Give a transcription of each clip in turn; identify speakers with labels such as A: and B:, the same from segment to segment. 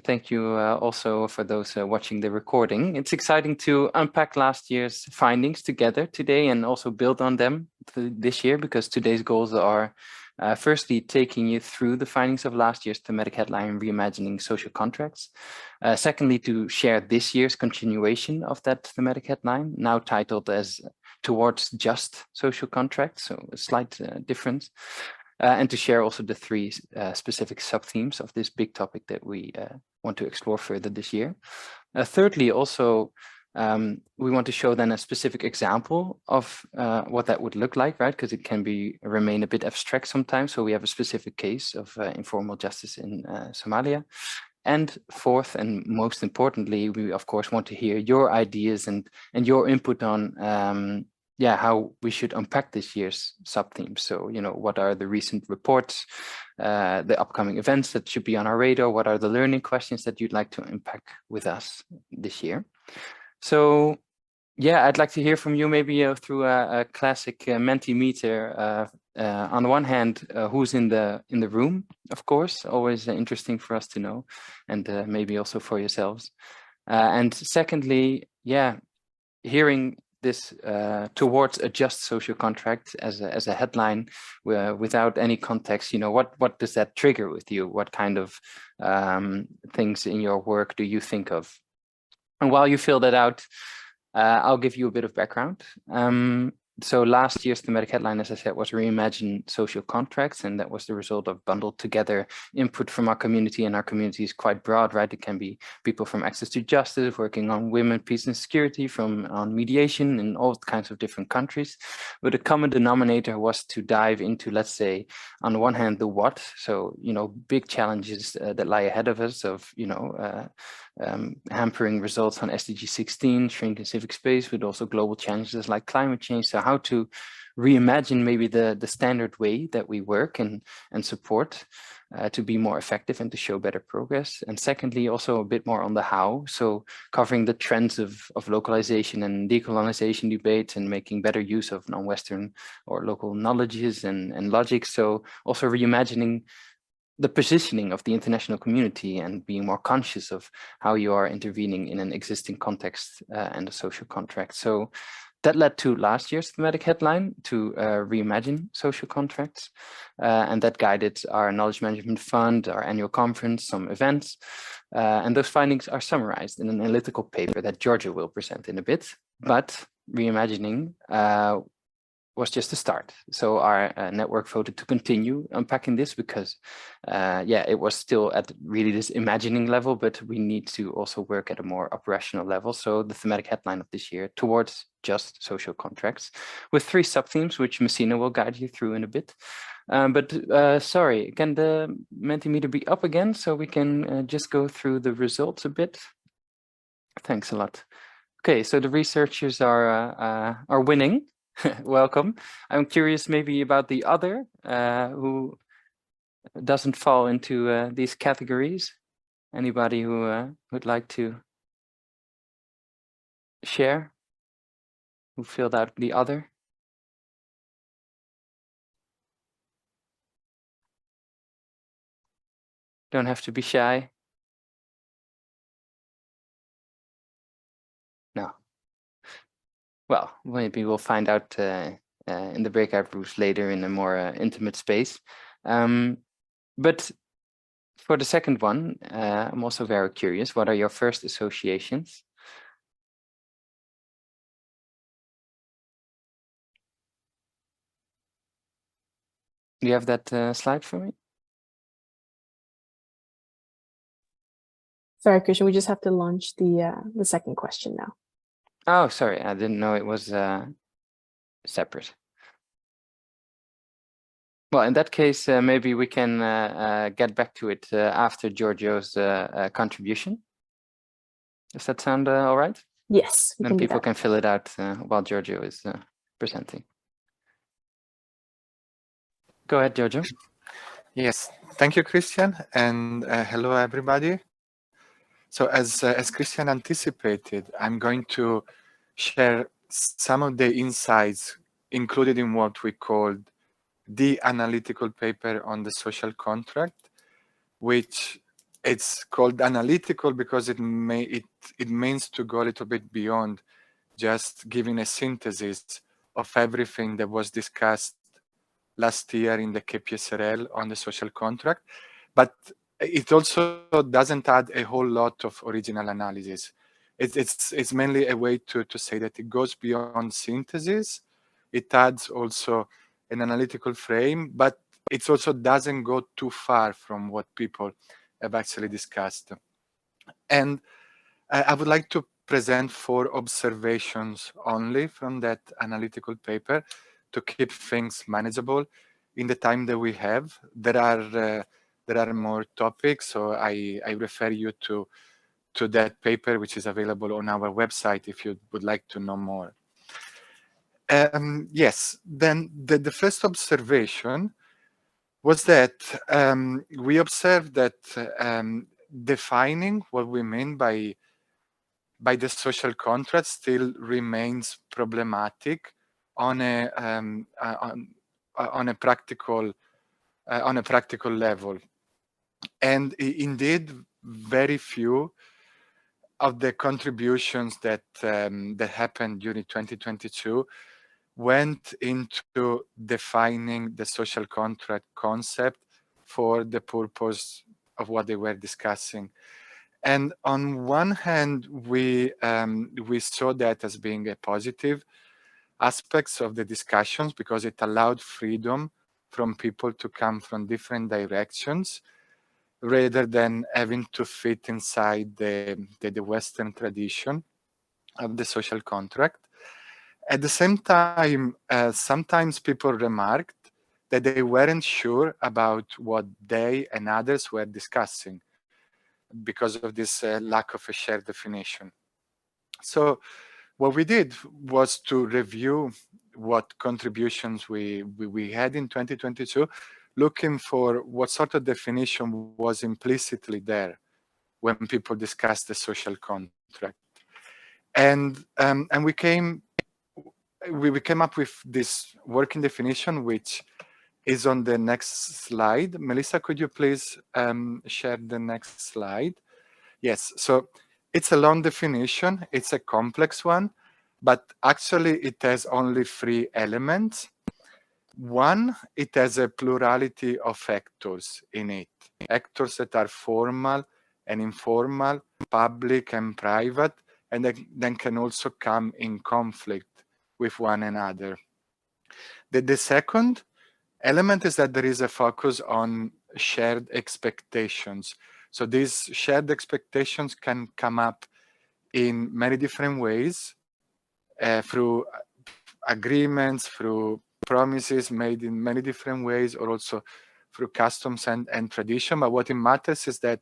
A: Thank you also for those watching the recording. It's exciting to unpack last year's findings together today and also build on them this year, because today's goals are firstly taking you through the findings of last year's thematic headline, Reimagining Social Contracts. Secondly, to share this year's continuation of that thematic headline, now titled as Towards Just Social Contracts, so a slight difference. And to share also the three specific sub-themes of this big topic that we want to explore further this year. Thirdly, also, we want to show then a specific example of what that would look like, right? Because it can remain a bit abstract sometimes. So we have a specific case of informal justice in Somalia. And fourth, and most importantly, we of course want to hear your ideas and your input on how we should unpack this year's sub-themes. So, what are the recent reports, the upcoming events that should be on our radar? What are the learning questions that you'd like to unpack with us this year? So, I'd like to hear from you, maybe through a classic Mentimeter. On the one hand, who's in the room, of course, always interesting for us to know, and maybe also for yourselves. And secondly, hearing this towards a just social contract as a headline without any context, what does that trigger with you? What kind of things in your work do you think of? And while you fill that out, I'll give you a bit of background. So last year's thematic headline, as I said, was Reimagine Social Contracts, and that was the result of bundled together input from our community, and our community is quite broad, right? It can be people from access to justice, working on women, peace and security, on mediation in all kinds of different countries. But the common denominator was to dive into, let's say, on the one hand, the what, so, big challenges that lie ahead of us of, hampering results on SDG 16, shrinking civic space, but also global challenges like climate change. So how to reimagine maybe the standard way that we work and support to be more effective and to show better progress. And secondly, also a bit more on the how, so covering the trends of localization and decolonization debate and making better use of non-Western or local knowledges and logic. So also reimagining the positioning of the international community and being more conscious of how you are intervening in an existing context and a social contract. So that led to last year's thematic headline, to reimagine social contracts. And that guided our knowledge management fund, our annual conference, some events. And those findings are summarized in an analytical paper that Georgia will present in a bit. But reimagining was just a start. So our network voted to continue unpacking this because, it was still at really this imagining level, but we need to also work at a more operational level. So the thematic headline of this year, Towards Just Social Contracts, with three sub-themes, which Messina will guide you through in a bit. Sorry, can the Mentimeter be up again so we can just go through the results a bit? Thanks a lot. Okay, so the researchers are winning. Welcome. I'm curious maybe about the other who doesn't fall into these categories. Anybody who would like to share? Who filled out the other? Don't have to be shy. No. Well, maybe we'll find out in the breakout rooms later in a more intimate space. But for the second one, I'm also very curious. What are your first associations? Do you have that slide for me?
B: Sorry, Christian, we just have to launch the second question now.
A: Oh, sorry, I didn't know it was separate. Well, in that case, maybe we can get back to it after Giorgio's contribution. Does that sound all right?
B: Yes.
A: Then people can fill it out while Giorgio is presenting. Go ahead, Giorgio.
C: Yes, thank you, Christian, and hello, everybody. So as Christian anticipated, I'm going to share some of the insights included in what we called the analytical paper on the social contract, which It's called analytical because it means to go a little bit beyond just giving a synthesis of everything that was discussed last year in the KPSRL on the social contract, but it also doesn't add a whole lot of original analysis. It's mainly a way to say that it goes beyond synthesis. It adds also an analytical frame, but it also doesn't go too far from what people have actually discussed. And I would like to present 4 observations only from that analytical paper to keep things manageable in the time that we have. There are more topics, so I refer you to that paper, which is available on our website if you would like to know more. Yes, then the first observation was that we observed that defining what we mean by the social contract still remains problematic on a practical level, and indeed very few of the contributions that happened during 2022 went into defining the social contract concept for the purpose of what they were discussing. And on one hand, we saw that as being a positive aspects of the discussions because it allowed freedom from people to come from different directions rather than having to fit inside the Western tradition of the social contract. At the same time, sometimes people remarked that they weren't sure about what they and others were discussing because of this lack of a shared definition. So what we did was to review what contributions we had in 2022, looking for what sort of definition was implicitly there when people discussed the social contract. And we came up with this working definition, which is on the next slide. Melissa, could you please share the next slide? Yes, so it's a long definition. It's a complex one, but actually it has only 3 elements. One, it has a plurality of actors in it. Actors that are formal and informal, public and private, and then can also come in conflict with one another. The second element is that there is a focus on shared expectations. So these shared expectations can come up in many different ways, through agreements, through promises made in many different ways, or also through customs and tradition. But what it matters is that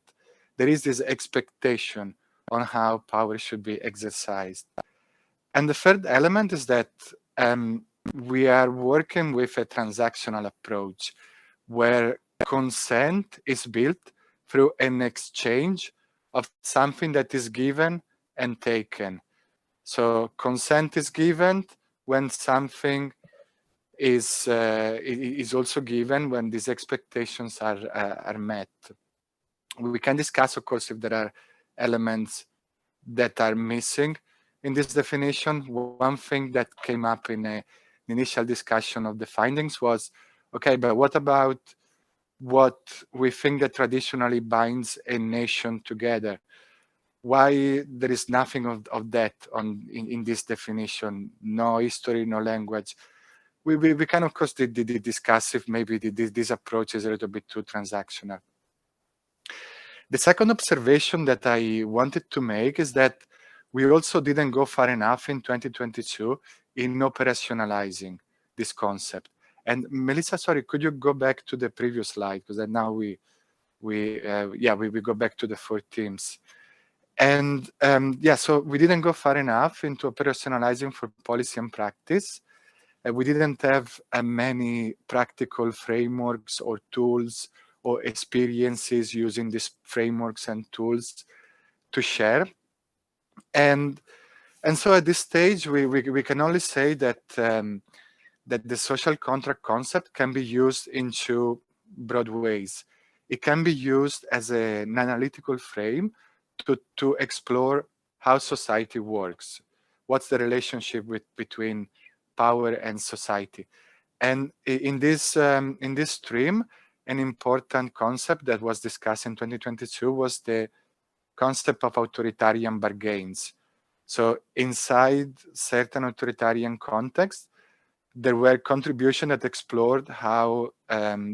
C: there is this expectation on how power should be exercised. And the third element is that we are working with a transactional approach where consent is built through an exchange of something that is given and taken. So consent is given when something is also given when these expectations are met. We can discuss, of course, if there are elements that are missing in this definition. One thing that came up in an initial discussion of the findings was, okay, but what about what we think that traditionally binds a nation together? Why there is nothing of that in this definition? No history, no language. We can, of course, discuss if maybe this approach is a little bit too transactional. The second observation that I wanted to make is that we also didn't go far enough in 2022 in operationalizing this concept. And Melissa, sorry, could you go back to the previous slide? Because now we go back to the 4 themes. And so we didn't go far enough into operationalizing for policy and practice. We didn't have many practical frameworks or tools or experiences using these frameworks and tools to share. And so at this stage, we can only say that that the social contract concept can be used in 2 broad ways. it can be used as an analytical frame to explore how society works. What's the relationship between power and society? And in this stream, an important concept that was discussed in 2022 was the concept of authoritarian bargains. So inside certain authoritarian contexts, there were contributions that explored how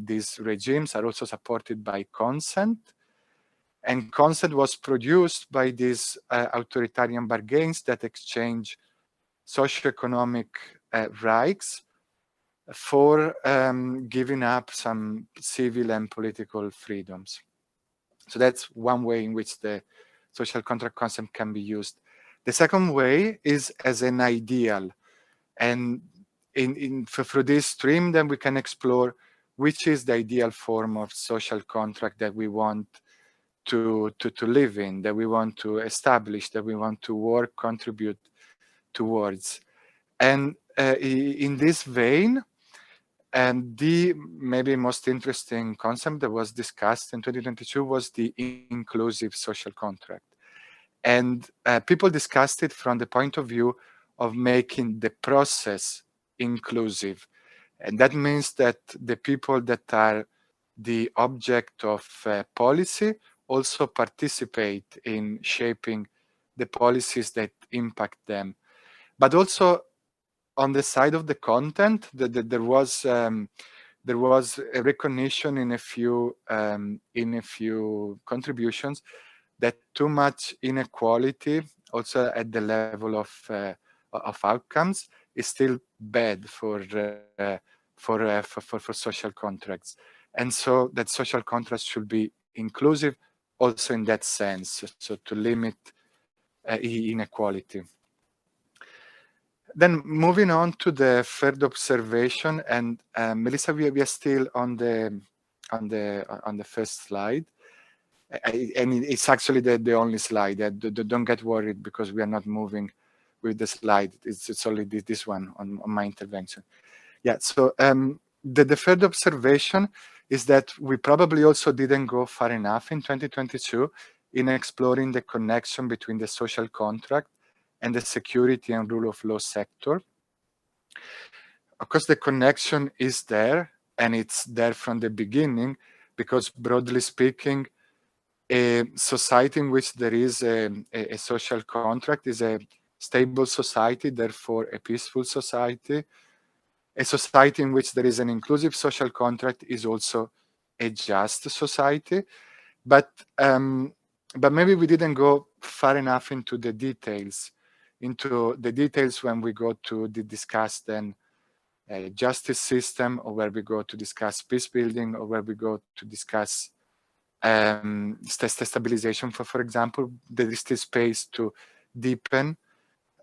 C: these regimes are also supported by consent. And consent was produced by these authoritarian bargains that exchange socioeconomic rights for giving up some civil and political freedoms. So that's one way in which the social contract concept can be used. The second way is as an ideal. And through this stream, then we can explore which is the ideal form of social contract that we want to live in, that we want to establish, that we want to work, contribute towards. And in this vein, and the maybe most interesting concept that was discussed in 2022 was the inclusive social contract. And people discussed it from the point of view of making the process inclusive. And that means that the people that are the object of policy also participate in shaping the policies that impact them. But also on the side of the content, there was a recognition in a few contributions that too much inequality, also at the level of outcomes, is still bad for social contracts, and so that social contracts should be inclusive, also in that sense, so to limit inequality. Then moving on to the third observation, and Melissa, we are still on the first slide, and it's actually the only slide. Don't get worried because we are not moving with the slide. It's only this one on my intervention. Yeah. So the third observation is that we probably also didn't go far enough in 2022 in exploring the connection between the social contract and the security and rule of law sector. Of course, the connection is there, and it's there from the beginning, because broadly speaking, a society in which there is a social contract is a stable society, therefore a peaceful society. A society in which there is an inclusive social contract is also a just society. But maybe we didn't go far enough into the details when we go to discuss then justice system, or where we go to discuss peace building, or where we go to discuss stabilization, for example. There is still space to deepen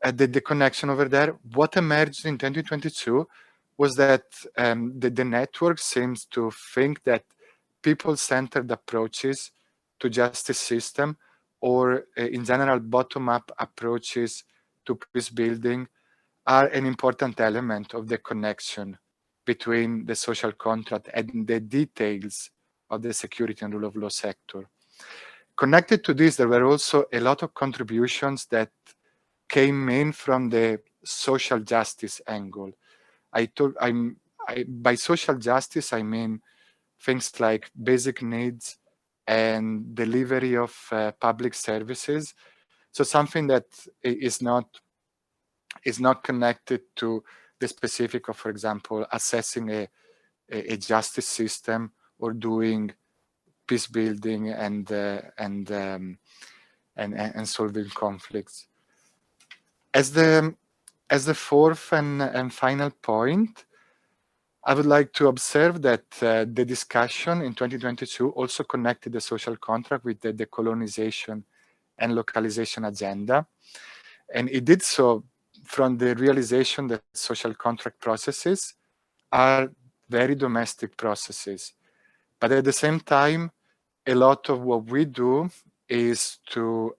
C: the connection over there. What emerged in 2022 was that the network seems to think that people-centered approaches to justice system, or in general bottom-up approaches to peace building, are an important element of the connection between the social contract and the details of the security and rule of law sector. Connected to this, there were also a lot of contributions that came in from the social justice angle. By social justice, I mean things like basic needs and delivery of public services. So something that is not connected to the specific of, for example, assessing a justice system or doing peace building and solving conflicts. As the fourth and final point, I would like to observe that the discussion in 2022 also connected the social contract with the decolonization and localization agenda. And it did so from the realization that social contract processes are very domestic processes. But at the same time, a lot of what we do is to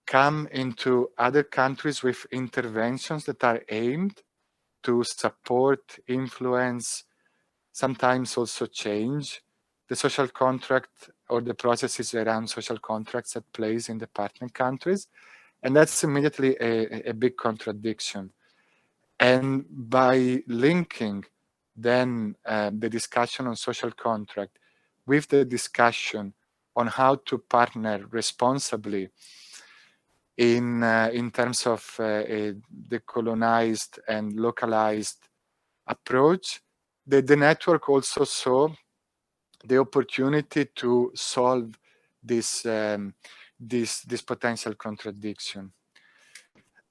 C: come into other countries with interventions that are aimed to support, influence, sometimes also change the social contract or the processes around social contracts at place in the partner countries. And that's immediately a big contradiction. And by linking then the discussion on social contract with the discussion on how to partner responsibly in terms of a decolonized and localized approach, the network also saw the opportunity to solve this potential contradiction.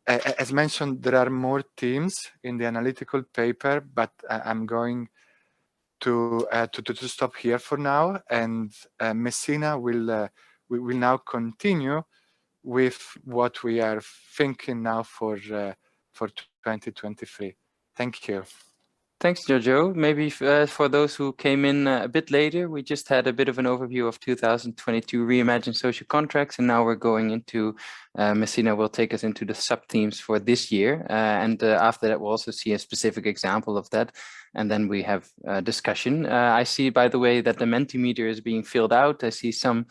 C: As mentioned, there are more themes in the analytical paper, but I'm going to stop here for now, and Messina will now continue with what we are thinking now for 2023. Thank you.
A: Thanks, Jojo. Maybe for those who came in a bit later, we just had a bit of an overview of 2022 Reimagine Social Contracts, and now we're going into, Messina will take us into the sub-themes for this year. And after that, we'll also see a specific example of that. And then we have a discussion. I see, by the way, that the Mentimeter is being filled out. I see some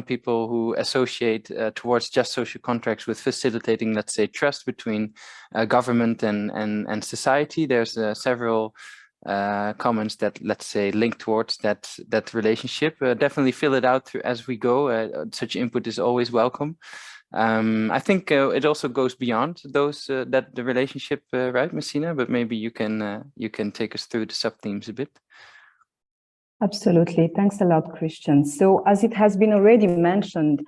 A: people who associate towards just social contracts with facilitating, let's say, trust between government and society. There's several comments that, let's say, link towards that relationship. Definitely fill it out as we go. Such input is always welcome. I think it also goes beyond those the relationship, right, Messina? But maybe you can take us through the sub-themes a bit.
D: Absolutely. Thanks a lot, Christian. So as it has been already mentioned,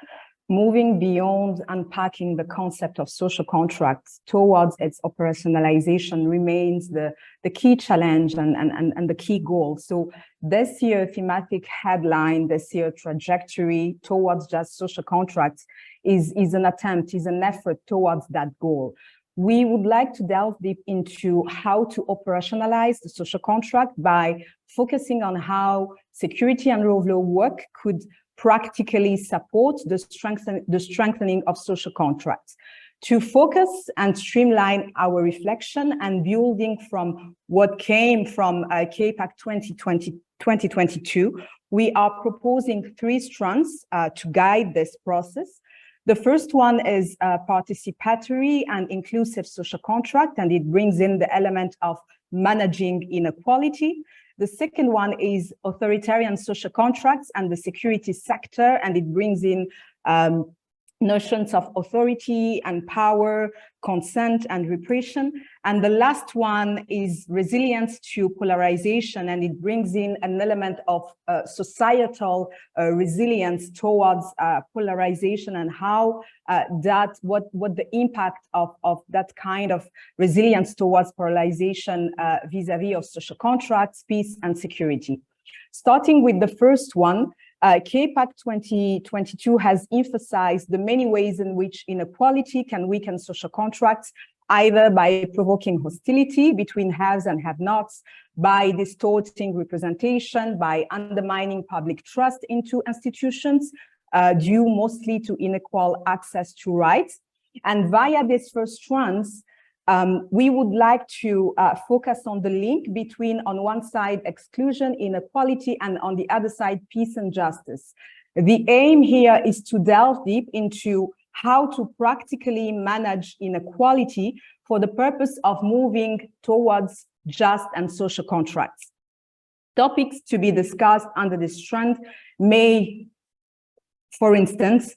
D: moving beyond unpacking the concept of social contracts towards its operationalization remains the key challenge and the key goal. So this year, thematic headline, this year trajectory towards just social contracts is an attempt, is an effort towards that goal. We would like to delve deep into how to operationalize the social contract by focusing on how security and rule of law work could practically support the strengthening of social contracts. To focus and streamline our reflection and building from what came from KPAC 2022, we are proposing 3 strands to guide this process. The first one is participatory and inclusive social contract, and it brings in the element of managing inequality. The second one is authoritarian social contracts and the security sector, and it brings in notions of authority and power, consent and repression. And the last one is resilience to polarization, and it brings in an element of societal resilience towards polarization and how what the impact of that kind of resilience towards polarization vis-a-vis of social contracts, peace and security. Starting with the first one, KPAC 2022 has emphasized the many ways in which inequality can weaken social contracts, either by provoking hostility between haves and have-nots, by distorting representation, by undermining public trust into institutions, due mostly to unequal access to rights. And via these first strands, we would like to focus on the link between, on one side, exclusion, inequality, and on the other side, peace and justice. The aim here is to delve deep into how to practically manage inequality for the purpose of moving towards just and social contracts. Topics to be discussed under this strand may, for instance,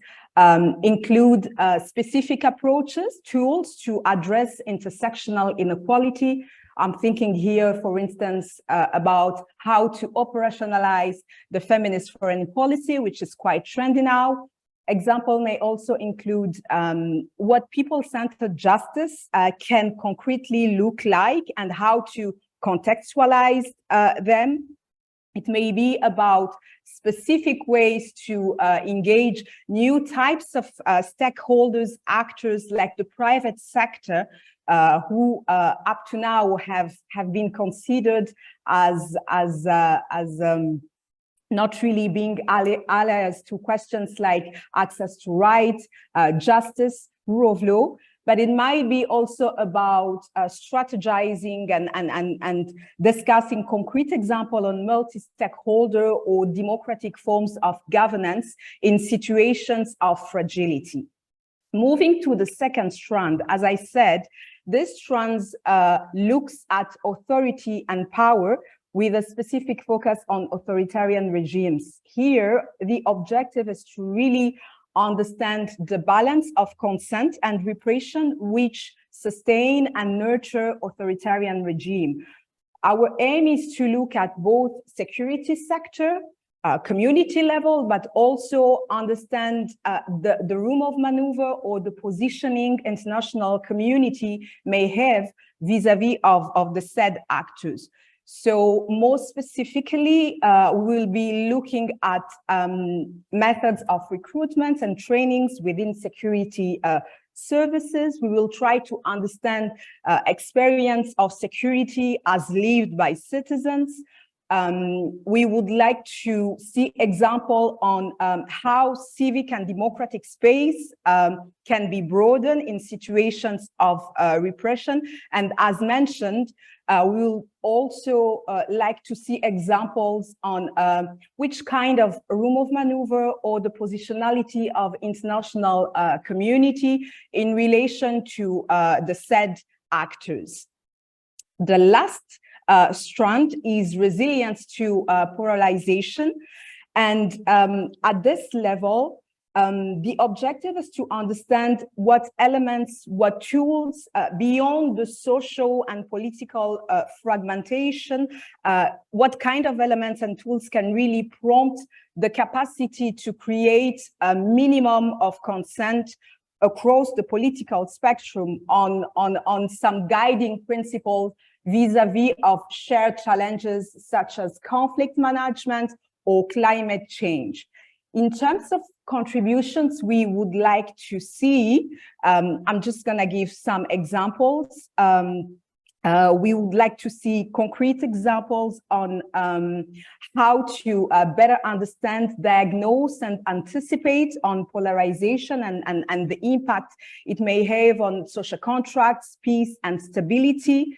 D: include specific approaches, tools to address intersectional inequality. I'm thinking here, for instance, about how to operationalize the feminist foreign policy, which is quite trendy now. Example may also include what people-centered justice can concretely look like and how to contextualize them. It may be about specific ways to engage new types of stakeholders, actors like the private sector, who up to now have been considered as not really being allies to questions like access to rights, justice, rule of law. but it might be also about strategizing and discussing concrete example on multi-stakeholder or democratic forms of governance in situations of fragility. Moving to the second strand, as I said, this strand looks at authority and power with a specific focus on authoritarian regimes. Here, the objective is to really understand the balance of consent and repression which sustain and nurture authoritarian regime. Our aim is to look at both security sector, community level, but also understand the room of maneuver or the positioning international community may have vis-a-vis of the said actors. So more specifically, we'll be looking at methods of recruitment and trainings within security services. We will try to understand experience of security as lived by citizens. We would like to see example on how civic and democratic space can be broadened in situations of repression. And as mentioned, we will also like to see examples on which kind of room of maneuver or the positionality of international community in relation to the said actors. The last strand is resilience to polarization. And at this level, the objective is to understand what elements, what tools beyond the social and political fragmentation, what kind of elements and tools can really prompt the capacity to create a minimum of consent across the political spectrum on some guiding principles vis-a-vis of shared challenges such as conflict management or climate change. In terms of contributions we would like to see, I'm just going to give some examples. We would like to see concrete examples on how to better understand, diagnose, and anticipate on polarization and the impact it may have on social contracts, peace, and stability.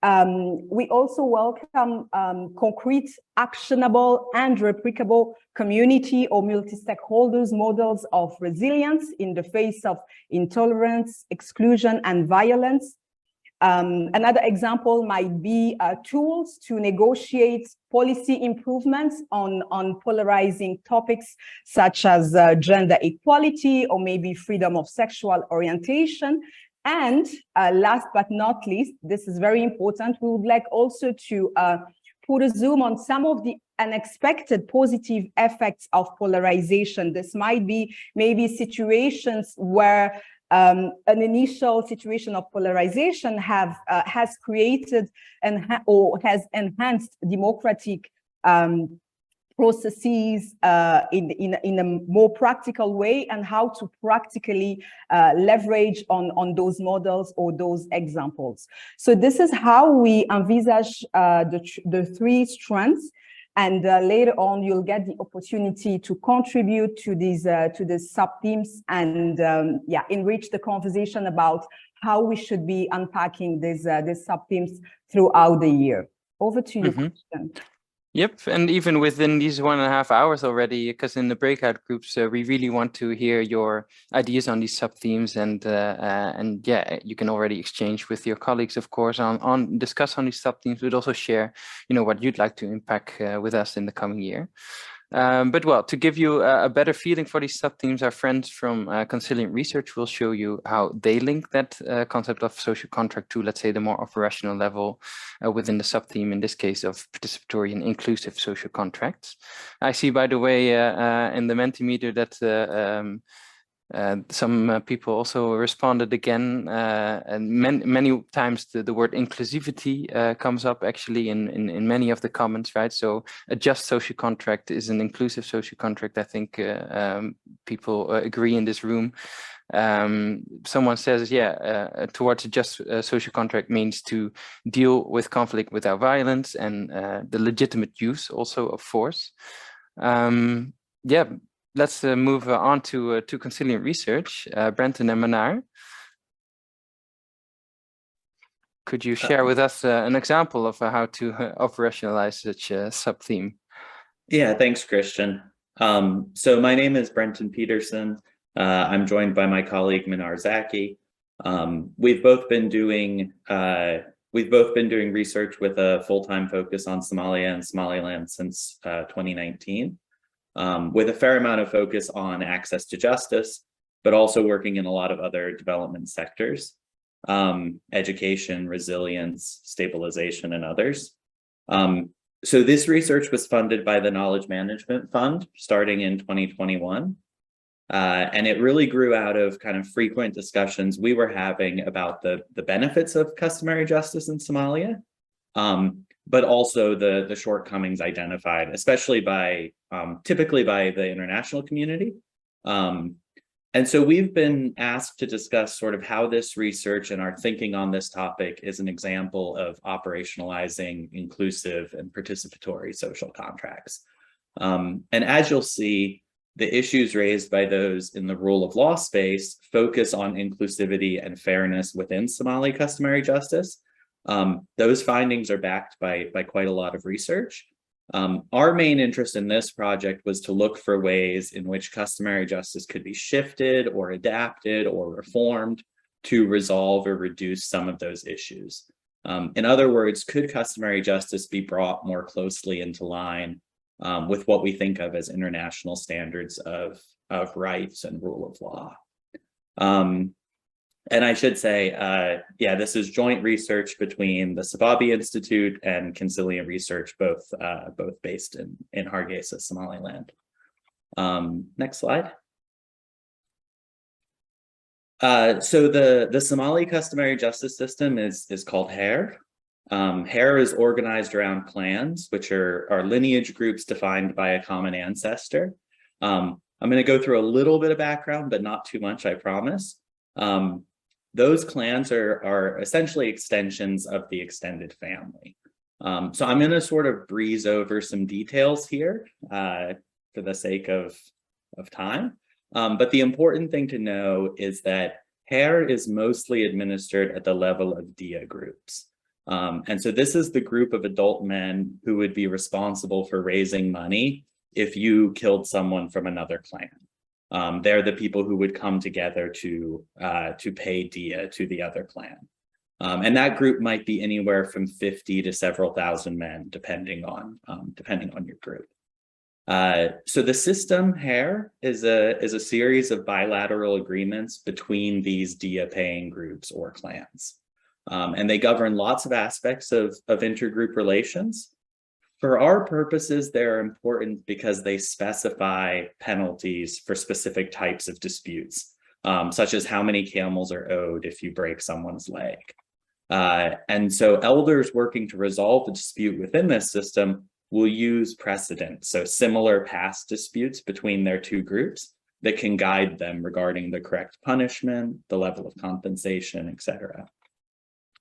D: We also welcome concrete, actionable, and replicable community or multi-stakeholders models of resilience in the face of intolerance, exclusion, and violence. Another example might be tools to negotiate policy improvements on polarizing topics such as gender equality or maybe freedom of sexual orientation. And last but not least, this is very important, we would like also to put a zoom on some of the unexpected positive effects of polarization. This might be maybe situations where an initial situation of polarization has created or has enhanced democratic processes in a more practical way, and how to practically leverage on those models or those examples. So this is how we envisage the three strands. And later on, you'll get the opportunity to contribute to these sub-themes and enrich the conversation about how we should be unpacking these sub-themes throughout the year. Over to you, Christian.
A: Yep, and even within these 1.5 hours already, because in the breakout groups, we really want to hear your ideas on these sub-themes, and yeah, you can already exchange with your colleagues, of course, on discuss on these sub-themes, but also share, what you'd like to impact with us in the coming year. But well, to give you a better feeling for these sub-themes, our friends from Consilient Research will show you how they link that concept of social contract to, let's say, the more operational level within the sub-theme, in this case of participatory and inclusive social contracts. I see, by the way, in the Mentimeter that some people also responded again, and many times the word inclusivity comes up actually in many of the comments, right? So a just social contract is an inclusive social contract. I think people agree in this room. Someone says, towards a just social contract means to deal with conflict without violence and the legitimate use also of force. Let's move on to Consilient Research, Brenton and Manar. Could you share with us an example of how to operationalize such a sub-theme?
E: Yeah, thanks, Christian. So my name is Brenton Peterson. I'm joined by my colleague Manar Zaki. We've both been doing research with a full-time focus on Somalia and Somaliland since 2019, with a fair amount of focus on access to justice, but also working in a lot of other development sectors, education, resilience, stabilization, and others. So this research was funded by the Knowledge Management Fund starting in 2021. And it really grew out of kind of frequent discussions we were having about the benefits of customary justice in Somalia, but also the shortcomings identified, especially typically by the international community. And so we've been asked to discuss sort of how this research and our thinking on this topic is an example of operationalizing inclusive and participatory social contracts. And as you'll see, the issues raised by those in the rule of law space focus on inclusivity and fairness within Somali customary justice. Those findings are backed by quite a lot of research. Our main interest in this project was to look for ways in which customary justice could be shifted or adapted or reformed to resolve or reduce some of those issues. In other words, could customary justice be brought more closely into line with what we think of as international standards of rights and rule of law? And I should say, yeah, this is joint research between the Sababi Institute and Consilient Research, both based in Hargeisa, Somaliland. Next slide. So the Somali customary justice system is called HARE. HARE is organized around clans, which are lineage groups defined by a common ancestor. I'm going to go through a little bit of background, but not too much, I promise. Those clans are essentially extensions of the extended family. So I'm going to sort of breeze over some details here for the sake of time. But the important thing to know is that HARE is mostly administered at the level of DIA groups. And so this is the group of adult men who would be responsible for raising money if you killed someone from another clan. They're the people who would come together to pay dia to the other clan. And that group might be anywhere from 50 to several thousand men, depending on your group. So the system HARE is a series of bilateral agreements between these dia paying groups or clans. And they govern lots of aspects of intergroup relations. For our purposes, they're important because they specify penalties for specific types of disputes, such as how many camels are owed if you break someone's leg. And so elders working to resolve the dispute within this system will use precedent, so similar past disputes between their two groups that can guide them regarding the correct punishment, the level of compensation, etc.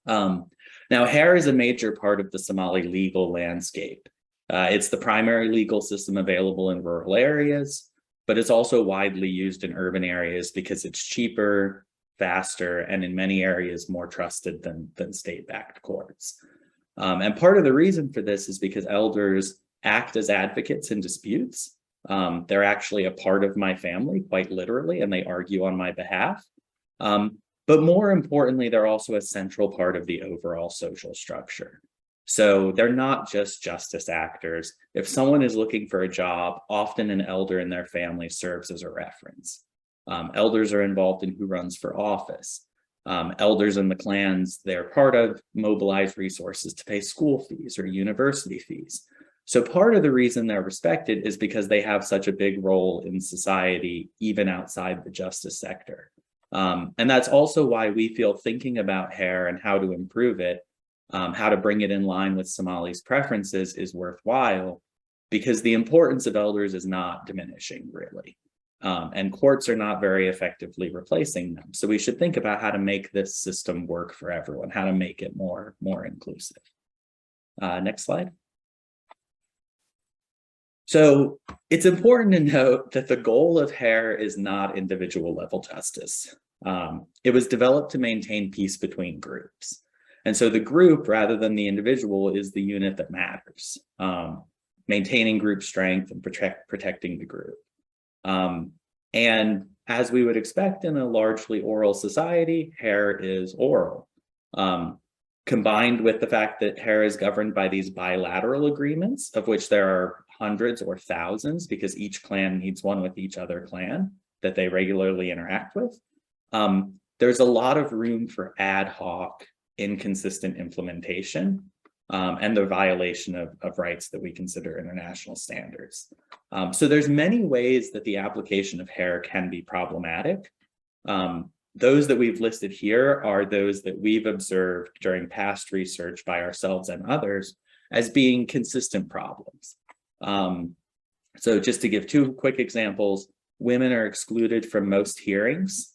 E: Now, HARE is a major part of the Somali legal landscape. It's the primary legal system available in rural areas, but it's also widely used in urban areas because it's cheaper, faster, and in many areas more trusted than state-backed courts. And part of the reason for this is because elders act as advocates in disputes. They're actually a part of my family, quite literally, and they argue on my behalf. But more importantly, they're also a central part of the overall social structure. So they're not just justice actors. If someone is looking for a job, often an elder in their family serves as a reference. Elders are involved in who runs for office. Elders in the clans they're part of mobilize resources to pay school fees or university fees. So part of the reason they're respected is because they have such a big role in society, even outside the justice sector. And that's also why we feel thinking about HARE and how to improve it, how to bring it in line with Somali's preferences is worthwhile, because the importance of elders is not diminishing, really. And courts are not very effectively replacing them. So we should think about how to make this system work for everyone, how to make it more inclusive. Next slide. So it's important to note that the goal of HARE is not individual level justice. It was developed to maintain peace between groups. And so the group, rather than the individual, is the unit that matters, maintaining group strength and protecting the group. And as we would expect in a largely oral society, hair is oral. Combined with the fact that hair is governed by these bilateral agreements, of which there are hundreds or thousands, because each clan needs one with each other clan that they regularly interact with, there's a lot of room for ad hoc, inconsistent implementation and the violation of rights that we consider international standards. So there's many ways that the application of hair can be problematic. Those that we've listed here are those that we've observed during past research by ourselves and others as being consistent problems. So just to give two quick examples, women are excluded from most hearings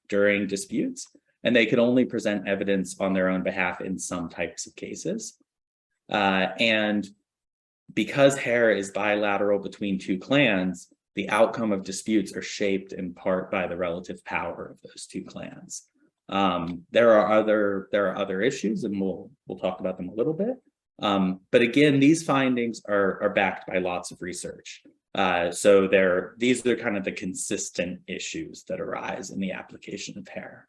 E: during disputes, and they could only present evidence on their own behalf in some types of cases. And because hair is bilateral between two clans, the outcome of disputes are shaped in part by the relative power of those two clans. There are other issues, and we'll talk about them a little bit. But again, these findings are backed by lots of research. So these are kind of the consistent issues that arise in the application of hair.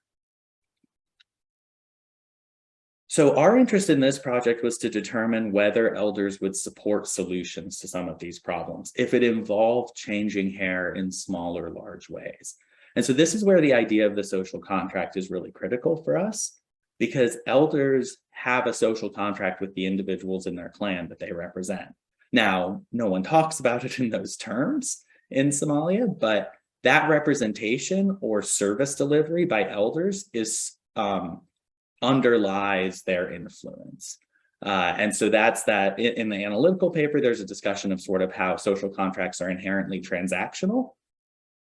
E: So our interest in this project was to determine whether elders would support solutions to some of these problems if it involved changing hair in small or large ways. And so this is where the idea of the social contract is really critical for us, because elders have a social contract with the individuals in their clan that they represent. Now, no one talks about it in those terms in Somalia, but that representation or service delivery by elders is underlies their influence. And so that's that. In the analytical paper, there's a discussion of sort of how social contracts are inherently transactional.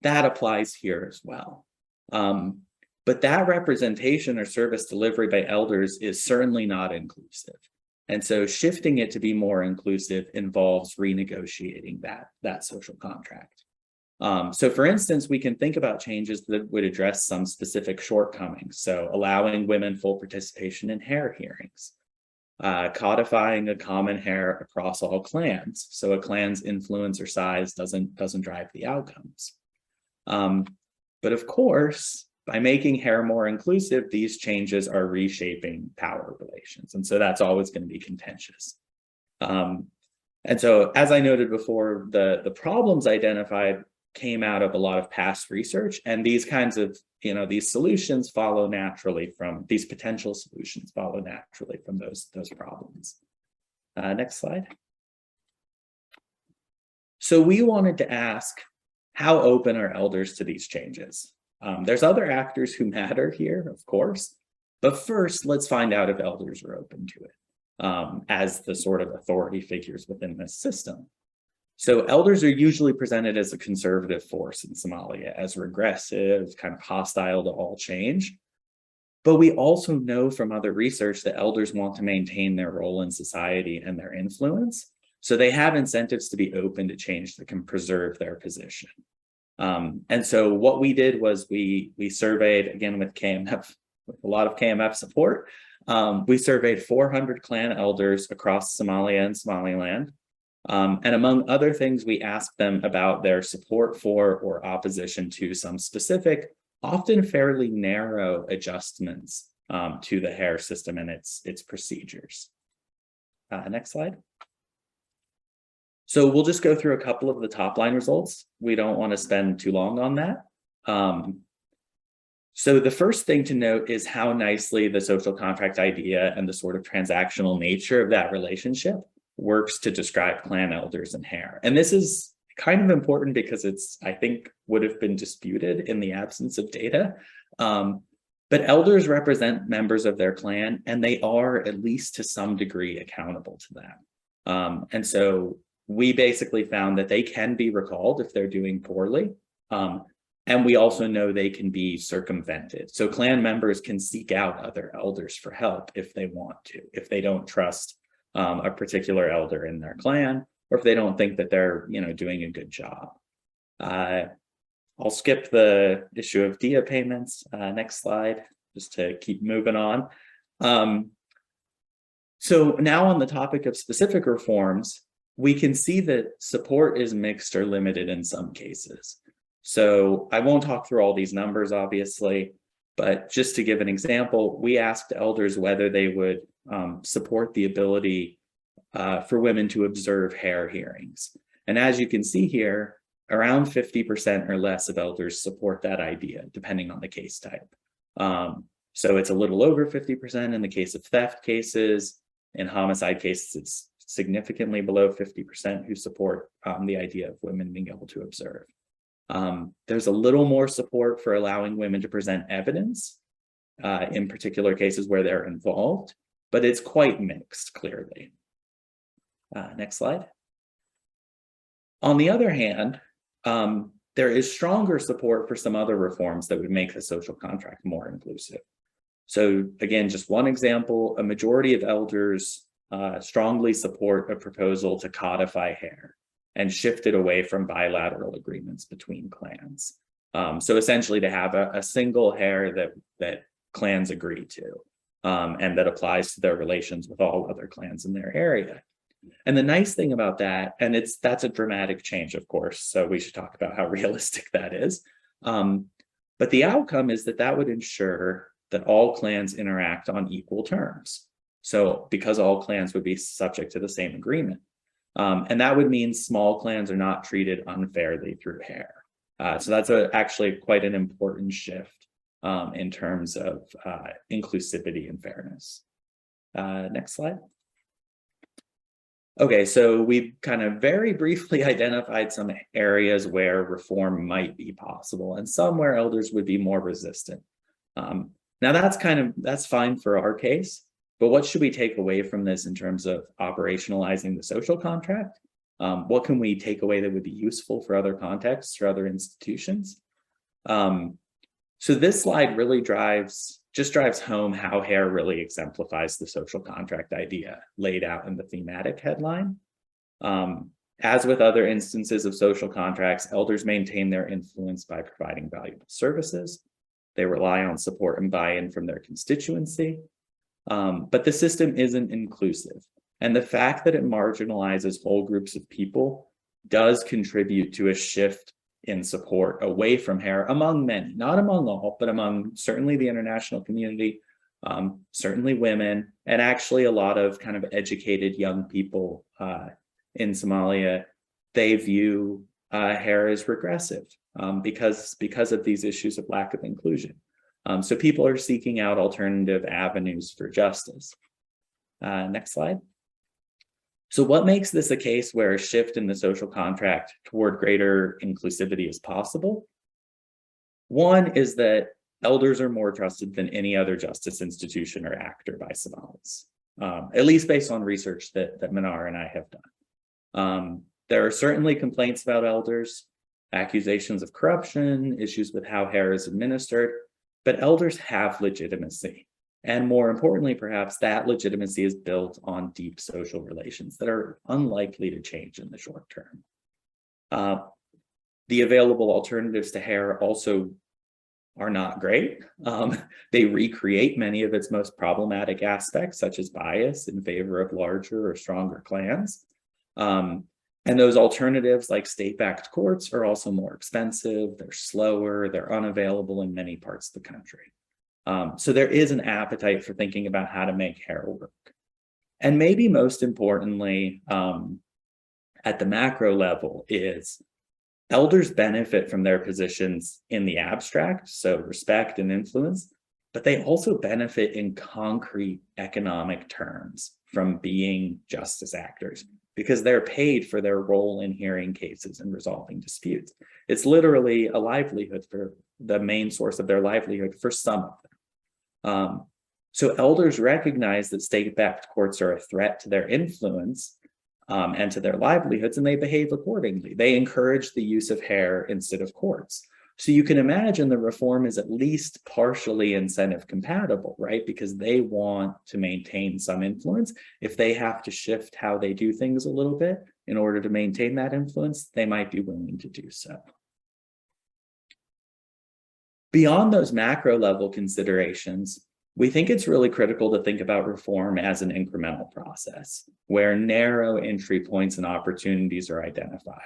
E: That applies here as well. But that representation or service delivery by elders is certainly not inclusive. And so shifting it to be more inclusive involves renegotiating that social contract. So for instance, we can think about changes that would address some specific shortcomings. So allowing women full participation in hair hearings, codifying a common hair across all clans, so a clan's influence or size doesn't drive the outcomes. But of course, by making hair more inclusive, these changes are reshaping power relations. And so that's always going to be contentious. And so as I noted before, the problems identified came out of a lot of past research, and these kinds of, these solutions follow naturally from, these potential solutions follow naturally from those problems. Next slide. So we wanted to ask, how open are elders to these changes? There's other actors who matter here, of course, but first let's find out if elders are open to it as the sort of authority figures within this system. So elders are usually presented as a conservative force in Somalia, as regressive, kind of hostile to all change. But we also know from other research that elders want to maintain their role in society and their influence. So they have incentives to be open to change that can preserve their position. And so what we did was we surveyed, again with KMF, with a lot of KMF support, we surveyed 400 clan elders across Somalia and Somaliland. And among other things, we asked them about their support for or opposition to some specific, often fairly narrow adjustments to the hair system and its procedures. Next slide. So we'll just go through a couple of the top line results. We don't want to spend too long on that. So the first thing to note is how nicely the social contract idea and the sort of transactional nature of that relationship works to describe clan elders and hair. And this is kind of important because it's, I think, would have been disputed in the absence of data. But elders represent members of their clan, and they are, at least to some degree, accountable to them. And so we basically found that they can be recalled if they're doing poorly. And we also know they can be circumvented. So clan members can seek out other elders for help if they want to, if they don't trust a particular elder in their clan, or if they don't think that they're, doing a good job. I'll skip the issue of dia payments. Next slide, just to keep moving on. So now on the topic of specific reforms, we can see that support is mixed or limited in some cases. So I won't talk through all these numbers, obviously, but just to give an example, we asked elders whether they would support the ability for women to observe hair hearings. And as you can see here, around 50% or less of elders support that idea, depending on the case type. So it's a little over 50% in the case of theft cases. In homicide cases, it's significantly below 50% who support the idea of women being able to observe. There's a little more support for allowing women to present evidence in particular cases where they're involved, but it's quite mixed, clearly. Next slide. On the other hand, there is stronger support for some other reforms that would make the social contract more inclusive. So again, just one example, a majority of elders strongly support a proposal to codify hair and shift it away from bilateral agreements between clans. So essentially to have a single hair that clans agree to and that applies to their relations with all other clans in their area. And the nice thing about that, and that's a dramatic change, of course, so we should talk about how realistic that is. But the outcome is that would ensure that all clans interact on equal terms. So because all clans would be subject to the same agreement. And that would mean small clans are not treated unfairly through hair. So that's actually quite an important shift in terms of inclusivity and fairness. Next slide. Okay, so we've kind of very briefly identified some areas where reform might be possible and some where elders would be more resistant. Now that's fine for our case, but what should we take away from this in terms of operationalizing the social contract? What can we take away that would be useful for other contexts or other institutions? So this slide really drives home how hair really exemplifies the social contract idea laid out in the thematic headline. As with other instances of social contracts, elders maintain their influence by providing valuable services. They rely on support and buy-in from their constituency. But the system isn't inclusive. And the fact that it marginalizes whole groups of people does contribute to a shift in support away from hair among many, not among all, but among certainly the international community, certainly women, and actually a lot of kind of educated young people in Somalia. They view hair as regressive because of these issues of lack of inclusion. So people are seeking out alternative avenues for justice. Next slide. So what makes this a case where a shift in the social contract toward greater inclusivity is possible? One is that elders are more trusted than any other justice institution or actor by Somalis, at least based on research that Manar and I have done. There are certainly complaints about elders, accusations of corruption, issues with how hair is administered, but elders have legitimacy. And more importantly, perhaps, that legitimacy is built on deep social relations that are unlikely to change in the short term. The available alternatives to hair also are not great. They recreate many of its most problematic aspects, such as bias in favor of larger or stronger clans. And those alternatives, like state-backed courts, are also more expensive, they're slower, they're unavailable in many parts of the country. So there is an appetite for thinking about how to make hair work. And maybe most importantly, at the macro level, is elders benefit from their positions in the abstract, so respect and influence, but they also benefit in concrete economic terms from being justice actors, because they're paid for their role in hearing cases and resolving disputes. It's literally a livelihood, for the main source of their livelihood for some of them. So elders recognize that state-backed courts are a threat to their influence and to their livelihoods, and they behave accordingly. They encourage the use of hair instead of courts. So you can imagine the reform is at least partially incentive compatible, right? Because they want to maintain some influence. If they have to shift how they do things a little bit in order to maintain that influence, they might be willing to do so. Beyond those macro level considerations, we think it's really critical to think about reform as an incremental process where narrow entry points and opportunities are identified.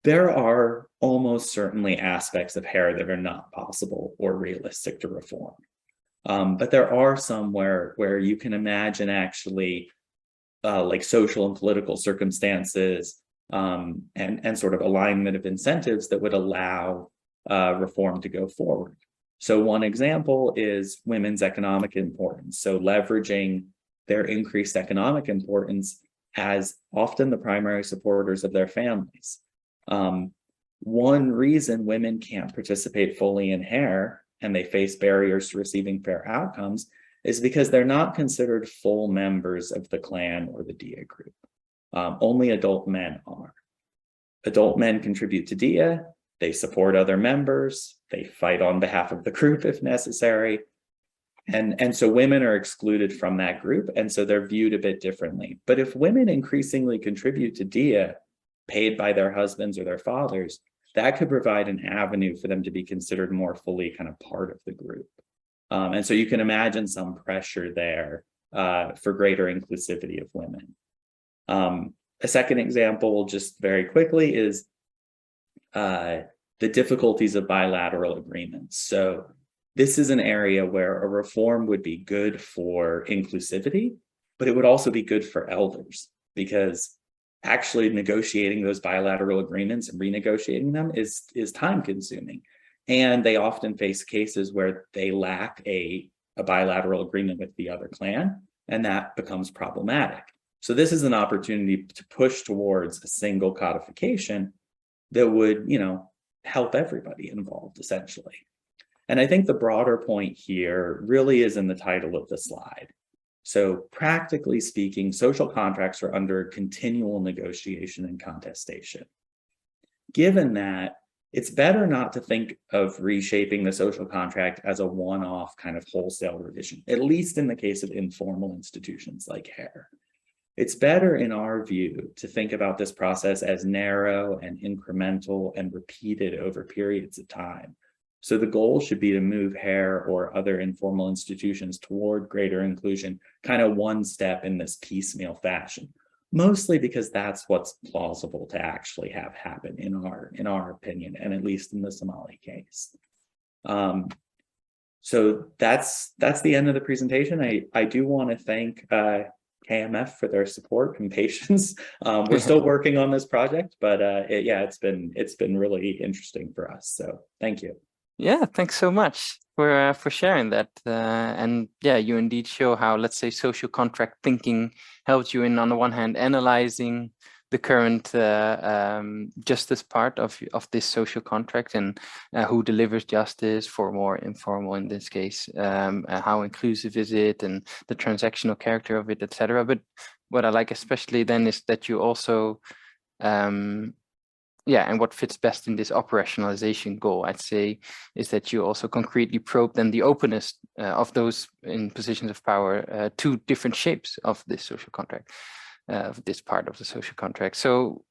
E: There are almost certainly aspects of hair that are not possible or realistic to reform. But there are some where you can imagine actually like social and political circumstances and sort of alignment of incentives that would allow reform to go forward. So one example is women's economic importance. So leveraging their increased economic importance as often the primary supporters of their families. One reason women can't participate fully in hair and they face barriers to receiving fair outcomes is because they're not considered full members of the clan or the DIA group. Only adult men are. Adult men contribute to DIA, they support other members, they fight on behalf of the group if necessary. And so women are excluded from that group, and so they're viewed a bit differently. But if women increasingly contribute to DIA, paid by their husbands or their fathers, that could provide an avenue for them to be considered more fully kind of part of the group. And so you can imagine some pressure there for greater inclusivity of women. A second example, just very quickly, is the difficulties of bilateral agreements. So this is an area where a reform would be good for inclusivity, but it would also be good for elders, because actually negotiating those bilateral agreements and renegotiating them is time consuming. And they often face cases where they lack a bilateral agreement with the other clan, and that becomes problematic. So this is an opportunity to push towards a single codification that would, help everybody involved, essentially. And I think the broader point here really is in the title of the slide. So practically speaking, social contracts are under continual negotiation and contestation. Given that, it's better not to think of reshaping the social contract as a one-off kind of wholesale revision, at least in the case of informal institutions like hair. It's better, in our view, to think about this process as narrow and incremental and repeated over periods of time. So the goal should be to move hair or other informal institutions toward greater inclusion, kind of one step in this piecemeal fashion, mostly because that's what's plausible to actually have happen in our opinion, and at least in the Somali case. So that's the end of the presentation. I do want to thank KMF for their support and patience. We're still working on this project, but it's been really interesting for us. So thank you.
A: Yeah, thanks so much for sharing that. And yeah, you indeed show how, let's say, social contract thinking helps you in, on the one hand, analyzing the current justice part of this social contract and who delivers justice, for more informal in this case, how inclusive is it, and the transactional character of it, etc. But what I like especially then is that you also and what fits best in this operationalization goal, I'd say, is that you also concretely probe then the openness of those in positions of power to different shapes of this social contract, of this part of the social contract. So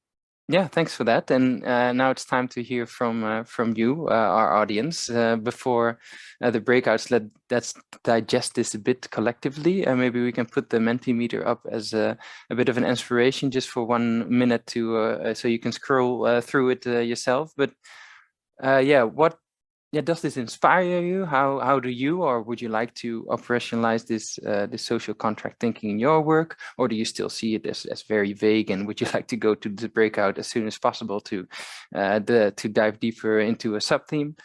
A: yeah, thanks for that. And now it's time to hear from you, our audience. Before the breakouts, let's digest this a bit collectively. Maybe we can put the Mentimeter up as a bit of an inspiration just for 1 minute to so you can scroll through it yourself. But does this inspire you? How do you, or would you like to operationalize this social contract thinking in your work, or do you still see it as very vague? And would you like to go to the breakout as soon as possible to dive deeper into a sub-theme?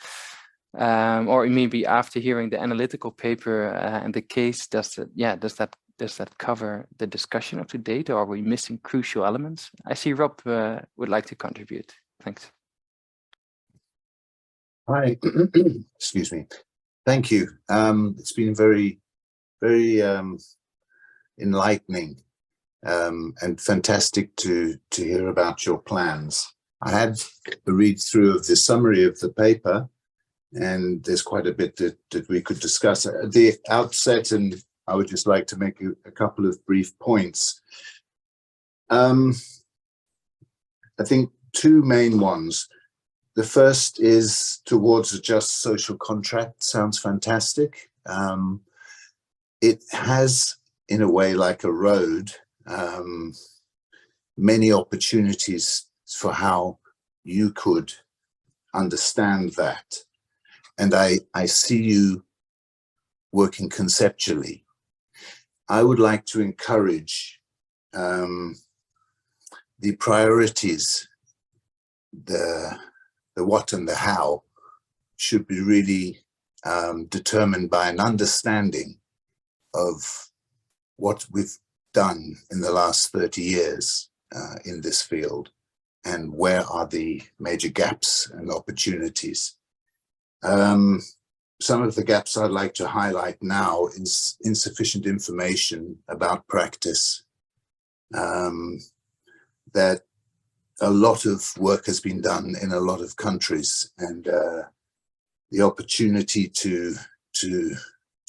A: Or maybe after hearing the analytical paper and the case, does that cover the discussion up to date, or are we missing crucial elements? I see Rob would like to contribute. Thanks.
F: Hi, excuse me. Thank you. It's been very, very enlightening and fantastic to hear about your plans. I had a read through of the summary of the paper, and there's quite a bit that we could discuss at the outset, and I would just like to make a couple of brief points. I think two main ones. The first is towards a just social contract. Sounds fantastic. It has, in a way, like a road, many opportunities for how you could understand that. And I see you working conceptually. I would like to encourage the priorities, the what and the how should be really determined by an understanding of what we've done in the last 30 years in this field, and where are the major gaps and opportunities. Some of the gaps I'd like to highlight now is insufficient information about practice, that a lot of work has been done in a lot of countries, and the opportunity to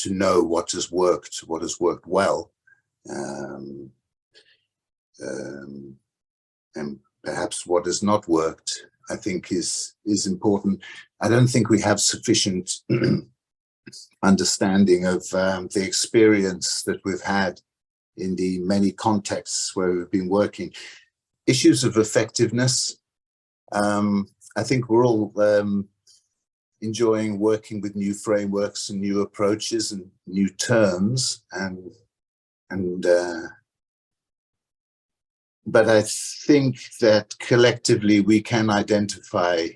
F: know what has worked well, and perhaps what has not worked, I think is important. I don't think we have sufficient understanding of the experience that we've had in the many contexts where we've been working. Issues of effectiveness. I think we're all enjoying working with new frameworks and new approaches and new terms, but I think that collectively we can identify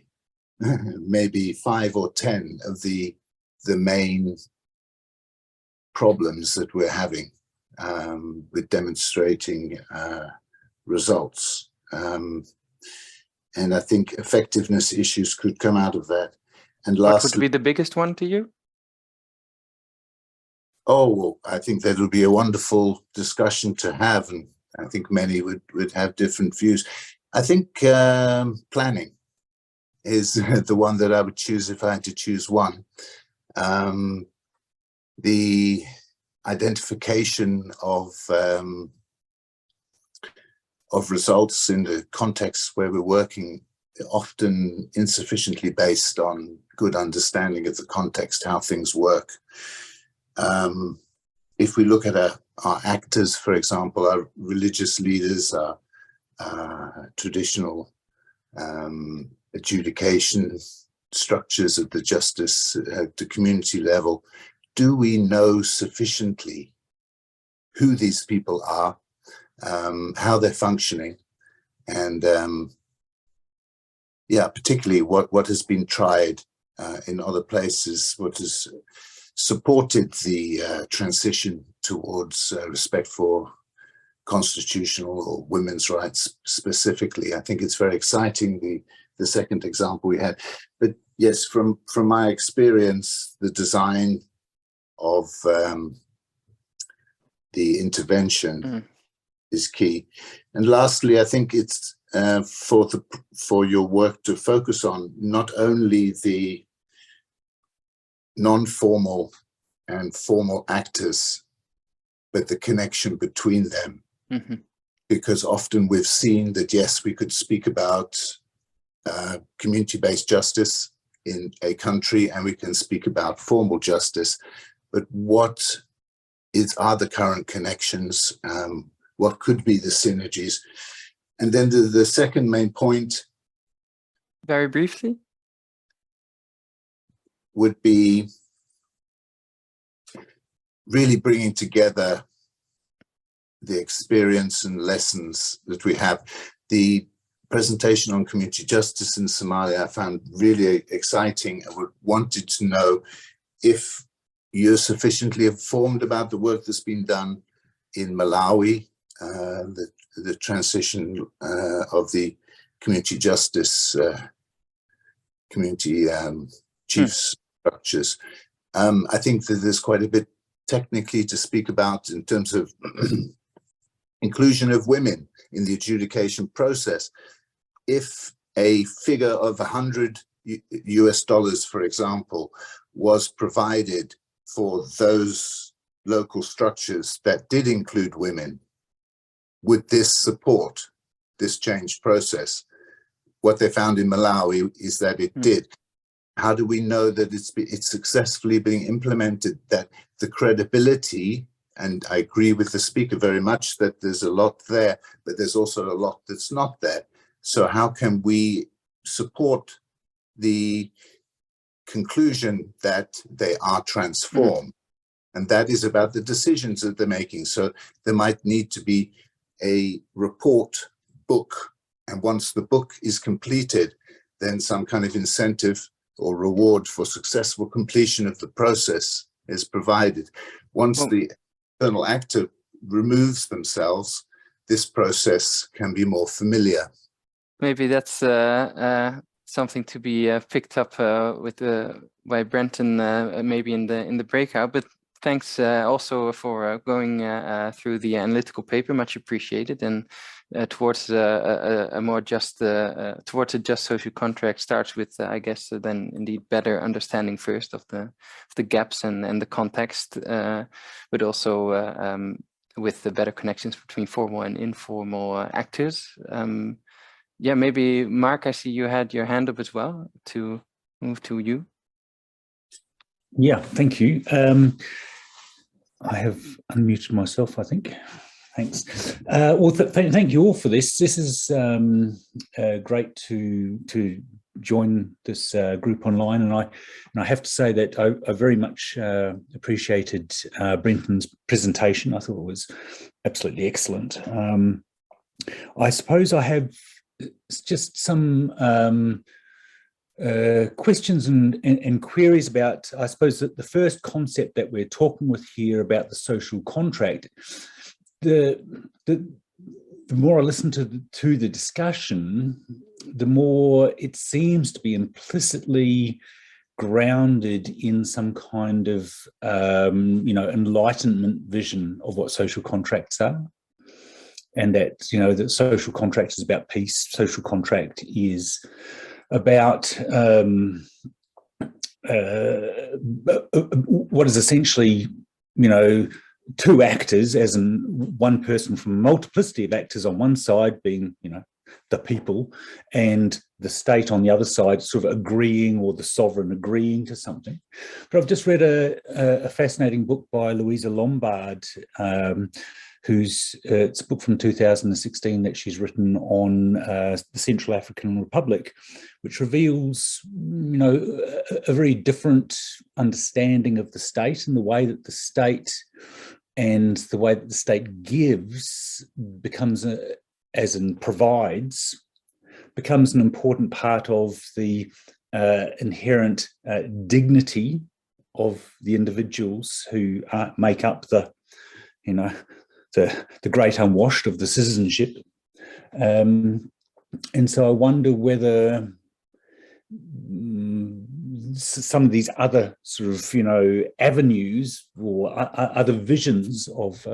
F: maybe 5 or 10 of the main problems that we're having with demonstrating results. And I think effectiveness issues could come out of that. And lastly,
A: what would be the biggest one to you?
F: Oh, well, I think that would be a wonderful discussion to have, and I think many would have different views. I think planning is the one that I would choose if I had to choose one. The identification of results in the context where we're working, often insufficiently based on good understanding of the context, how things work. If we look at our actors, for example, our religious leaders, our traditional adjudication structures of the justice at the community level, do we know sufficiently who these people are, how they're functioning, and yeah, particularly what has been tried in other places, what has supported the transition towards respect for constitutional or women's rights specifically. I think it's very exciting, the second example we had. But yes, from my experience, the design of the intervention is key. And lastly, I think it's for your work to focus on not only the non-formal and formal actors, but the connection between them. Mm-hmm. Because often we've seen that, yes, we could speak about community-based justice in a country, and we can speak about formal justice, but what are the current connections? What could be the synergies? And then the second main point,
A: very briefly,
F: would be really bringing together the experience and lessons that we have. The presentation on community justice in Somalia I found really exciting. I wanted to know if you're sufficiently informed about the work that's been done in Malawi, the transition of the community justice community chiefs structures. I think that there's quite a bit technically to speak about in terms of inclusion of women in the adjudication process. If a figure of $100 US, for example, was provided for those local structures that did include women, would this support this change process? What they found in Malawi is that it did. how do we know that it's successfully being implemented, that the credibility, and I agree with the speaker very much that there's a lot there, but there's also a lot that's not there. So how can we support the conclusion that they are transformed? And that is about the decisions that they're making. So there might need to be a report book. And once the book is completed, then some kind of incentive or reward for successful completion of the process is provided. Once the external actor removes themselves, this process can be more familiar.
A: Maybe that's something to be picked up with by Brenton maybe in the breakout. But thanks also for going through the analytical paper, much appreciated. And towards a more just towards a just social contract starts with I guess then indeed better understanding first of the gaps and the context, but also with the better connections between formal and informal actors. Yeah, maybe Mark, I see you had your hand up as well, to move to you.
G: Yeah, thank you. I have unmuted myself, I think. Thanks. Well, thank you all for this. This is great to join this group online, and I have to say that I very much appreciated Brenton's presentation. I thought it was absolutely excellent. I suppose I have just some questions and queries about, I suppose, that the first concept that we're talking with here about the social contract. The more I listen to the discussion, the more it seems to be implicitly grounded in some kind of enlightenment vision of what social contracts are. And that, that social contract is about peace. Social contract is about what is essentially, two actors, as in one person from a multiplicity of actors on one side being, the people, and the state on the other side sort of agreeing, or the sovereign agreeing to something. But I've just read a fascinating book by Louisa Lombard, it's a book from 2016 that she's written on the Central African Republic, which reveals, a very different understanding of the state, and the way that the state and the way that the state gives becomes, provides, becomes an important part of the inherent dignity of the individuals who make up the great unwashed of the citizenship. And so I wonder whether some of these other sort of, avenues or other visions of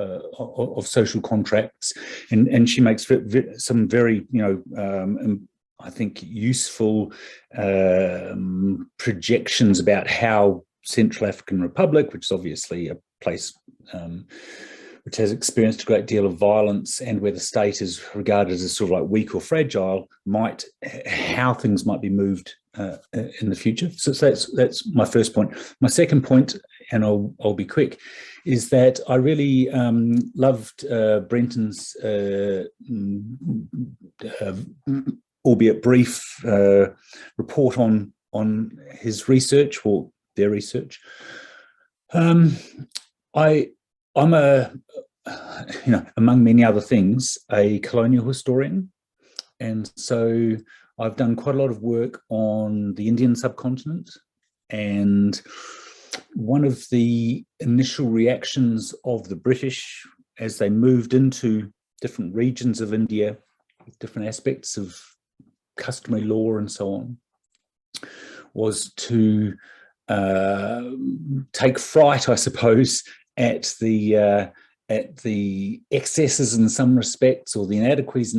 G: social contracts, and she makes some very, I think, useful projections about how Central African Republic, which is obviously a place which has experienced a great deal of violence, and where the state is regarded as sort of like weak or fragile, how things might be moved in the future. So that's my first point. My second point, and I'll be quick, is that I really loved Brenton's, albeit brief, report on his research, or their research. I'm among many other things, a colonial historian. And so I've done quite a lot of work on the Indian subcontinent. And one of the initial reactions of the British as they moved into different regions of India, different aspects of customary law and so on, was to take fright, I suppose, at the excesses in some respects, or the inadequacies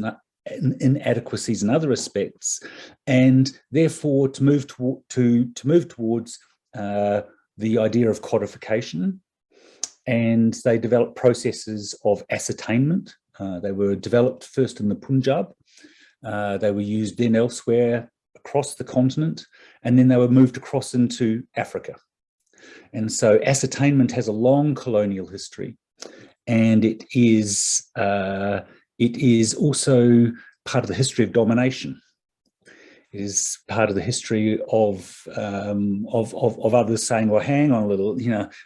G: in other respects, and therefore to move towards the idea of codification. And they developed processes of ascertainment. They were developed first in the Punjab. They were used then elsewhere, across the continent, and then they were moved across into Africa. And so ascertainment has a long colonial history, and it is also part of the history of domination. It is part of the history of others saying, well, hang on a little,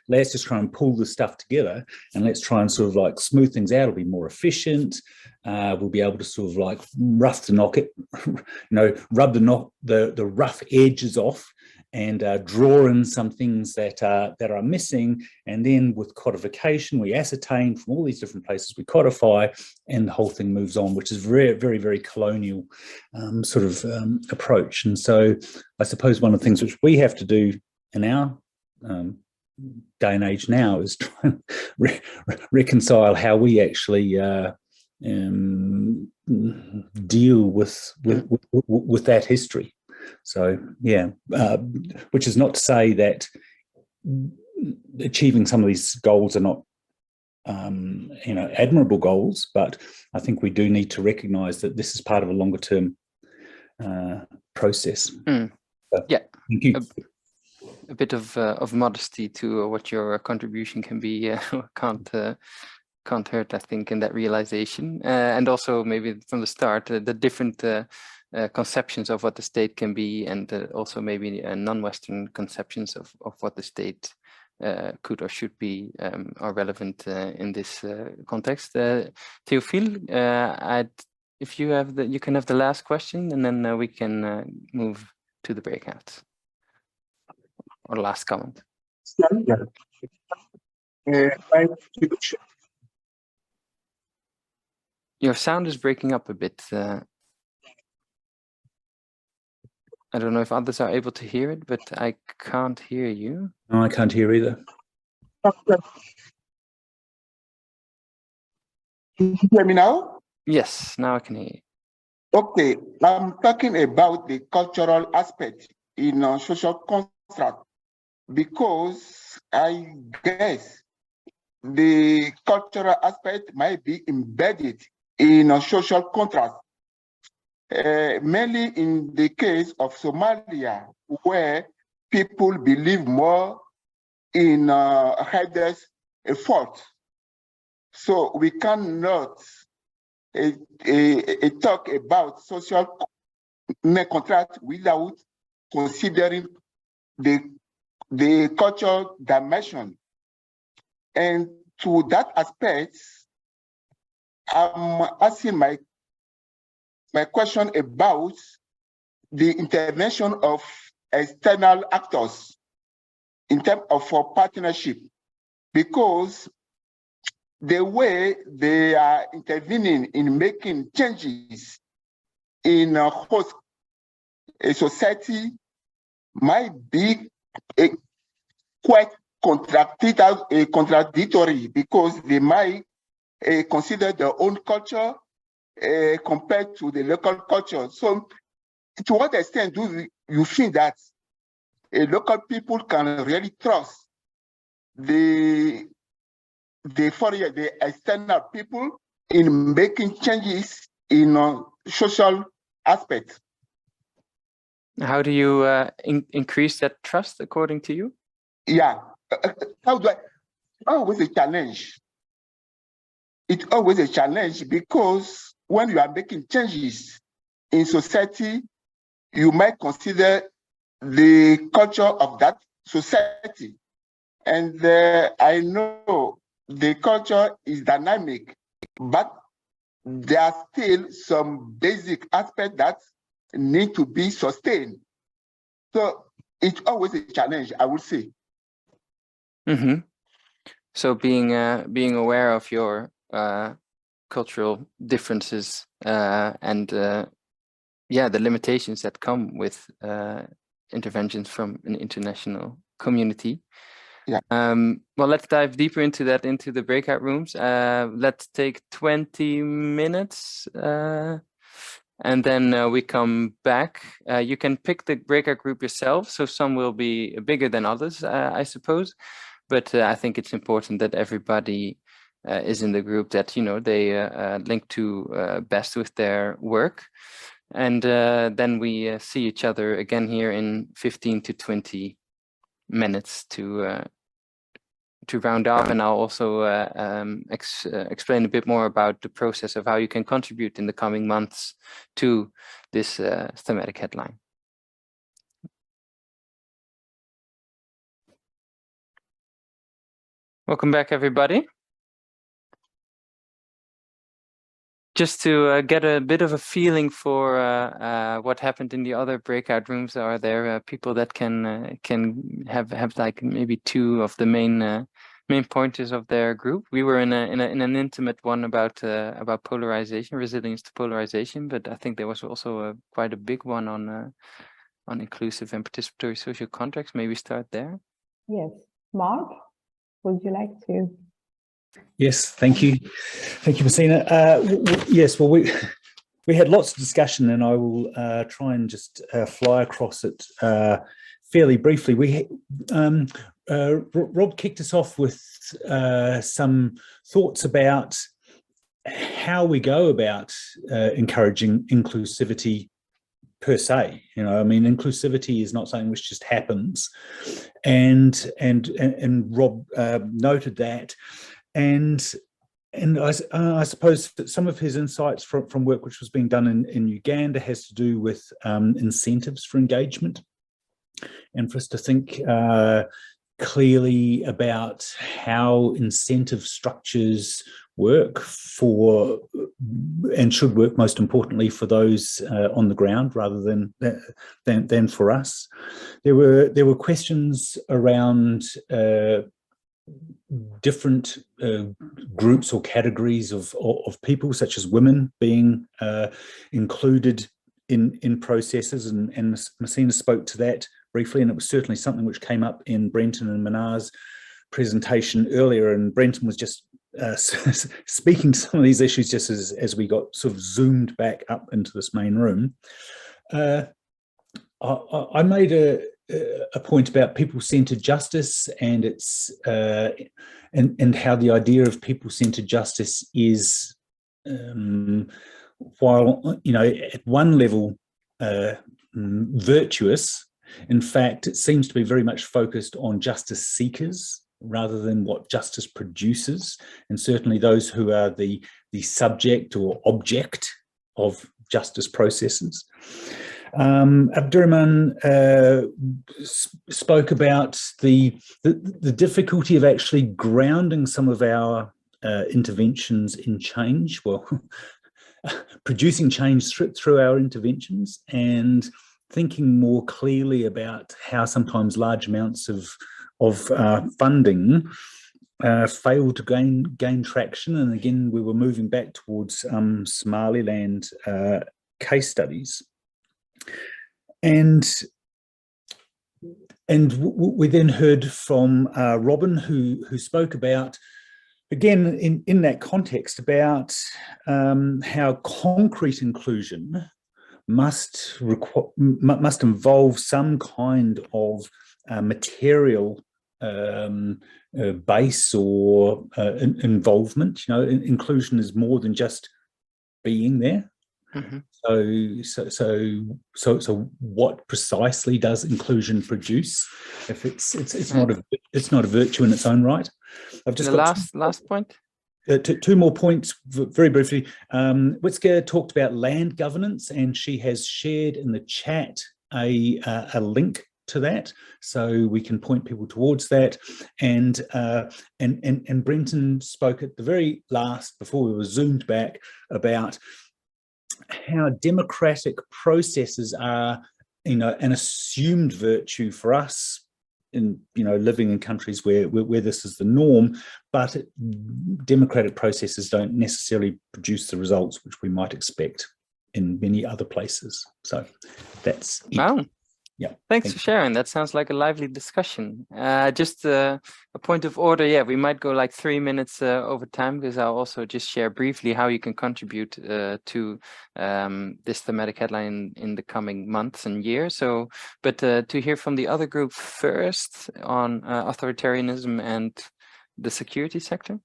G: let's just try and pull this stuff together and let's try and sort of like smooth things out. It'll be more efficient. We'll be able to sort of like rub the rough edges off and draw in some things that are missing. And then with codification, we ascertain from all these different places, we codify, and the whole thing moves on, which is very, very, very colonial sort of approach. And so I suppose one of the things which we have to do in our day and age now is try and reconcile how we actually deal with that history. So yeah, which is not to say that achieving some of these goals are not admirable goals, but I think we do need to recognize that this is part of a longer term process.
A: So, yeah,
G: thank you.
A: A bit of modesty to what your contribution can be can't hurt, I think, in that realization, and also maybe from the start the different conceptions of what the state can be, and also maybe non-Western conceptions of what the state could or should be are relevant in this context. Theophile, if you have you can have the last question, and then we can move to the breakout or last comment. Your sound is breaking up a bit. I don't know if others are able to hear it, but I can't hear you.
G: No, I can't hear either.
H: Can you hear me now?
A: Yes, now I can hear you.
H: Okay, I'm talking about the cultural aspect in a social construct, because I guess the cultural aspect might be embedded in a social contract. Mainly in the case of Somalia, where people believe more in Haider's effort. So we cannot talk about social contract without considering the cultural dimension. And to that aspect, I'm asking my question about the intervention of external actors in terms of partnership, because the way they are intervening in making changes in a host society might be quite contradictory, because they might consider their own culture compared to the local culture. So to what extent do you think that local people can really trust the external people in making changes in social aspects?
A: How do you increase that trust, according to you?
H: Yeah, how do I? Always a challenge. It's always a challenge, because when you are making changes in society, you might consider the culture of that society. And I know the culture is dynamic, but there are still some basic aspects that need to be sustained. So it's always a challenge, I would say.
A: Mm-hmm. So being aware of your cultural differences and the limitations that come with interventions from an international community.
H: Yeah.
A: Well, let's dive deeper into that, into the breakout rooms. Let's take 20 minutes and then we come back. You can pick the breakout group yourself. So some will be bigger than others, I suppose. But I think it's important that everybody is in the group that, they link to best with their work. And then we see each other again here in 15 to 20 minutes to round off, and I'll also explain a bit more about the process of how you can contribute in the coming months to this thematic headline. Welcome back, everybody. Just to get a bit of a feeling for what happened in the other breakout rooms, are there people that can have like maybe two of the main pointers of their group? We were in an intimate one about polarization, resilience to polarization, but I think there was also quite a big one on inclusive and participatory social contracts. Maybe start there.
D: Yes, Mark, would you like to?
G: Yes, thank you, Messina. Yes, well, we had lots of discussion, and I will try and just fly across it fairly briefly. Rob kicked us off with some thoughts about how we go about encouraging inclusivity per se. You know, I mean, inclusivity is not something which just happens, and Rob noted that. And I suppose that some of his insights from work which was being done in Uganda has to do with incentives for engagement, and for us to think clearly about how incentive structures work for, and should work most importantly for those on the ground rather than for us. There were questions around different groups or categories of people, such as women being included in processes, and Messina spoke to that briefly, and it was certainly something which came up in Brenton and Manar's presentation earlier, and Brenton was just speaking to some of these issues just as we got sort of zoomed back up into this main room. I made a point about people-centered justice, and its and how the idea of people-centered justice is, while at one level virtuous, in fact it seems to be very much focused on justice seekers rather than what justice produces, and certainly those who are the subject or object of justice processes. Abdurrahman spoke about the difficulty of actually grounding some of our interventions in change, well, producing change through our interventions, and thinking more clearly about how sometimes large amounts of funding failed to gain traction. And again, we were moving back towards Somaliland case studies. And we then heard from Robin, who spoke about, again, in that context, about how concrete inclusion must involve some kind of material base or involvement. Inclusion is more than just being there. Mm-hmm. So what precisely does inclusion produce if it's not a virtue in its own right? I've just got
A: last point.
G: Two more points very briefly. Witzke talked about land governance, and she has shared in the chat a link to that, so we can point people towards that. And Brenton spoke at the very last, before we were zoomed back, about how democratic processes are, an assumed virtue for us in, living in countries where this is the norm, but democratic processes don't necessarily produce the results which we might expect in many other places. So that's it.
A: Wow.
G: Yeah.
A: Thanks for sharing. That sounds like a lively discussion. Just a point of order. Yeah, we might go like 3 minutes over time, because I'll also just share briefly how you can contribute to this thematic headline in the coming months and years. So, but to hear from the other group first on authoritarianism and the security sector.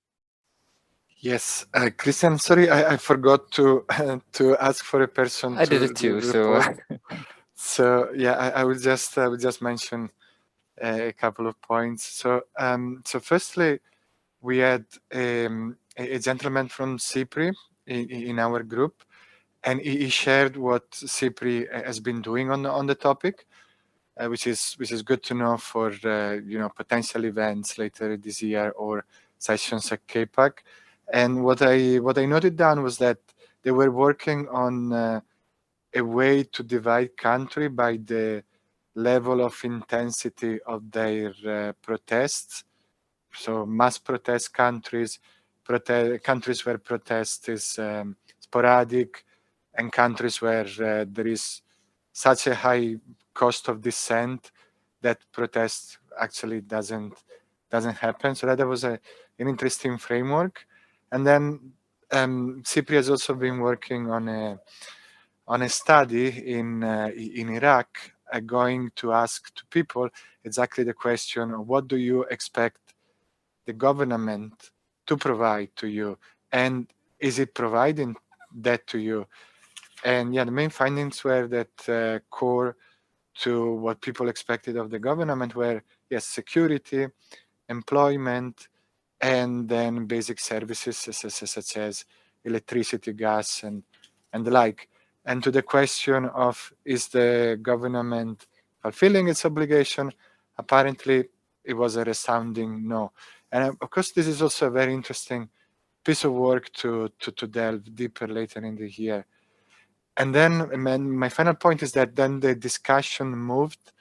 C: Yes, Christian, sorry, I forgot to to ask for a person
A: I
C: to
A: did it too, so
C: report. So yeah, I will just mention a couple of points. So so firstly, we had a gentleman from CIPRI in our group, and he shared what CIPRI has been doing on the topic, which is good to know for you know, potential events later this year or sessions at KPAC. And what I noted down was that they were working on a way to divide country by the level of intensity of their protests. So mass protest countries, countries where protest is sporadic, and countries where there is such a high cost of dissent that protest actually doesn't happen. So that was an interesting framework. And then CIPRI has also been working on a study in Iraq, going to ask to people exactly the question of what do you expect the government to provide to you, and is it providing that to you? And yeah, the main findings were that core to what people expected of the government were, yes, security, employment, and then basic services such as electricity, gas, and the like. And to the question of is the government fulfilling its obligation, apparently it was a resounding no. And of course, this is also a very interesting piece of work to delve deeper later in the year. And then my final point is that then the discussion moved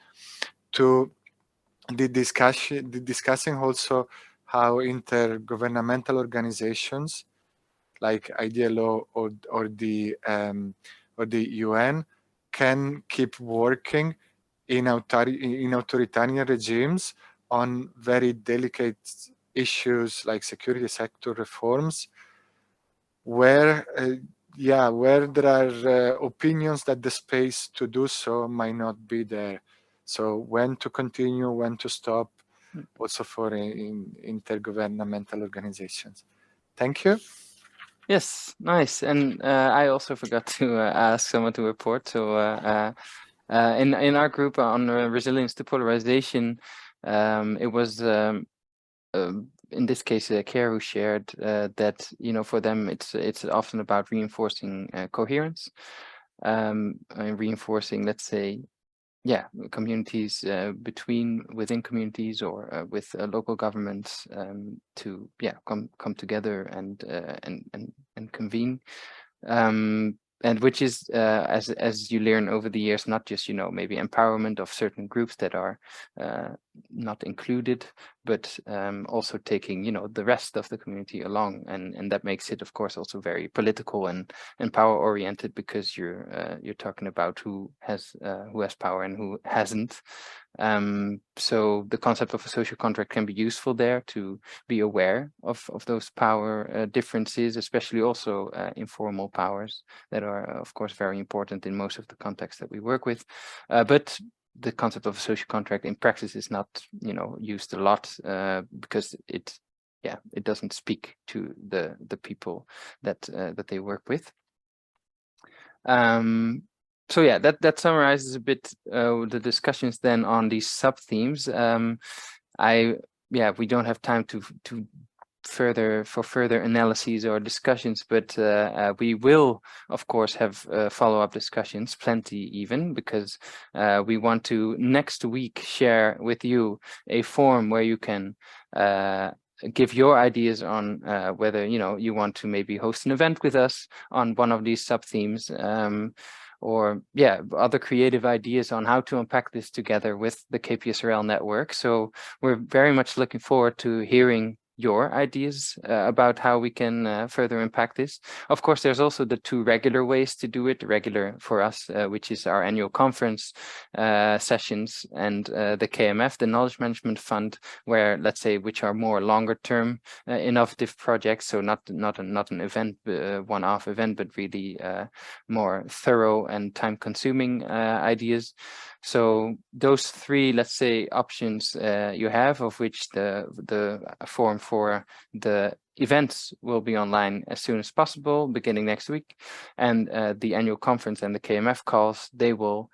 C: to discussing also how intergovernmental organizations like IDLO or the UN can keep working in authoritarian regimes on very delicate issues like security sector reforms, where where there are opinions that the space to do so might not be there. So when to continue, when to stop, also for intergovernmental organizations. Thank you.
A: yes, nice. And I also forgot to ask someone to report. So in our group on resilience to polarization, it was in this case Care who shared that, you know, for them it's often about reinforcing coherence, and reinforcing, let's say, yeah, communities within communities or with local governments to come together and convene, and which is as you learn over the years, not just, you know, maybe empowerment of certain groups that are not included, but also taking, you know, the rest of the community along, and that makes it, of course, also very political and power oriented, because you're talking about who has power and who hasn't. So the concept of a social contract can be useful there to be aware of those power differences, especially also informal powers that are, of course, very important in most of the contexts that we work with. But the concept of a social contract in practice is not, you know, used a lot because it doesn't speak to the people that they work with. So yeah, that summarizes a bit the discussions then on these sub themes. We don't have time to further analyses or discussions, but we will, of course, have follow-up discussions, plenty even, because we want to next week share with you a form where you can give your ideas on whether, you know, you want to maybe host an event with us on one of these sub themes, or other creative ideas on how to unpack this together with the KPSRL network. So we're very much looking forward to hearing your ideas about how we can further impact this. Of course, there's also the two regular ways to do it, regular for us, which is our annual conference sessions, and the KMF, the Knowledge Management Fund, where, let's say, which are more longer term innovative projects. So not an event, one-off event, but really more thorough and time-consuming ideas. So those three, let's say, options you have, of which the form for the events will be online as soon as possible, beginning next week, and the annual conference and the KMF calls, they will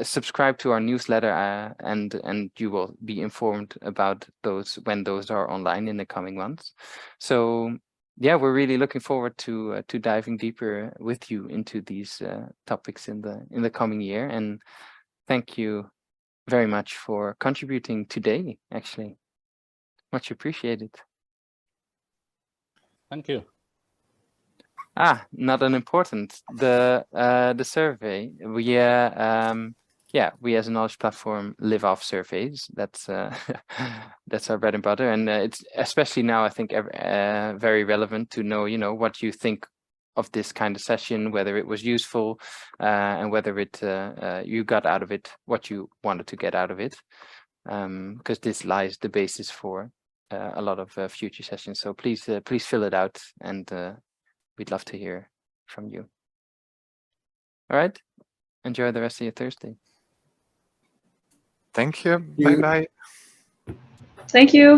A: subscribe to our newsletter, and you will be informed about those when those are online in the coming months. So yeah, we're really looking forward to diving deeper with you into these topics in the coming year, and thank you very much for contributing today. Actually, much appreciated.
I: Thank you.
A: Not unimportant. The survey. We we as a knowledge platform live off surveys. That's that's our bread and butter, and it's especially now, I think, very relevant to know, what you think of this kind of session, whether it was useful, and whether it you got out of it what you wanted to get out of it, because this lies the basis for a lot of future sessions. So please fill it out, and we'd love to hear from you. All right, enjoy the rest of your Thursday.
C: Thank you. Bye-bye.
J: Thank you.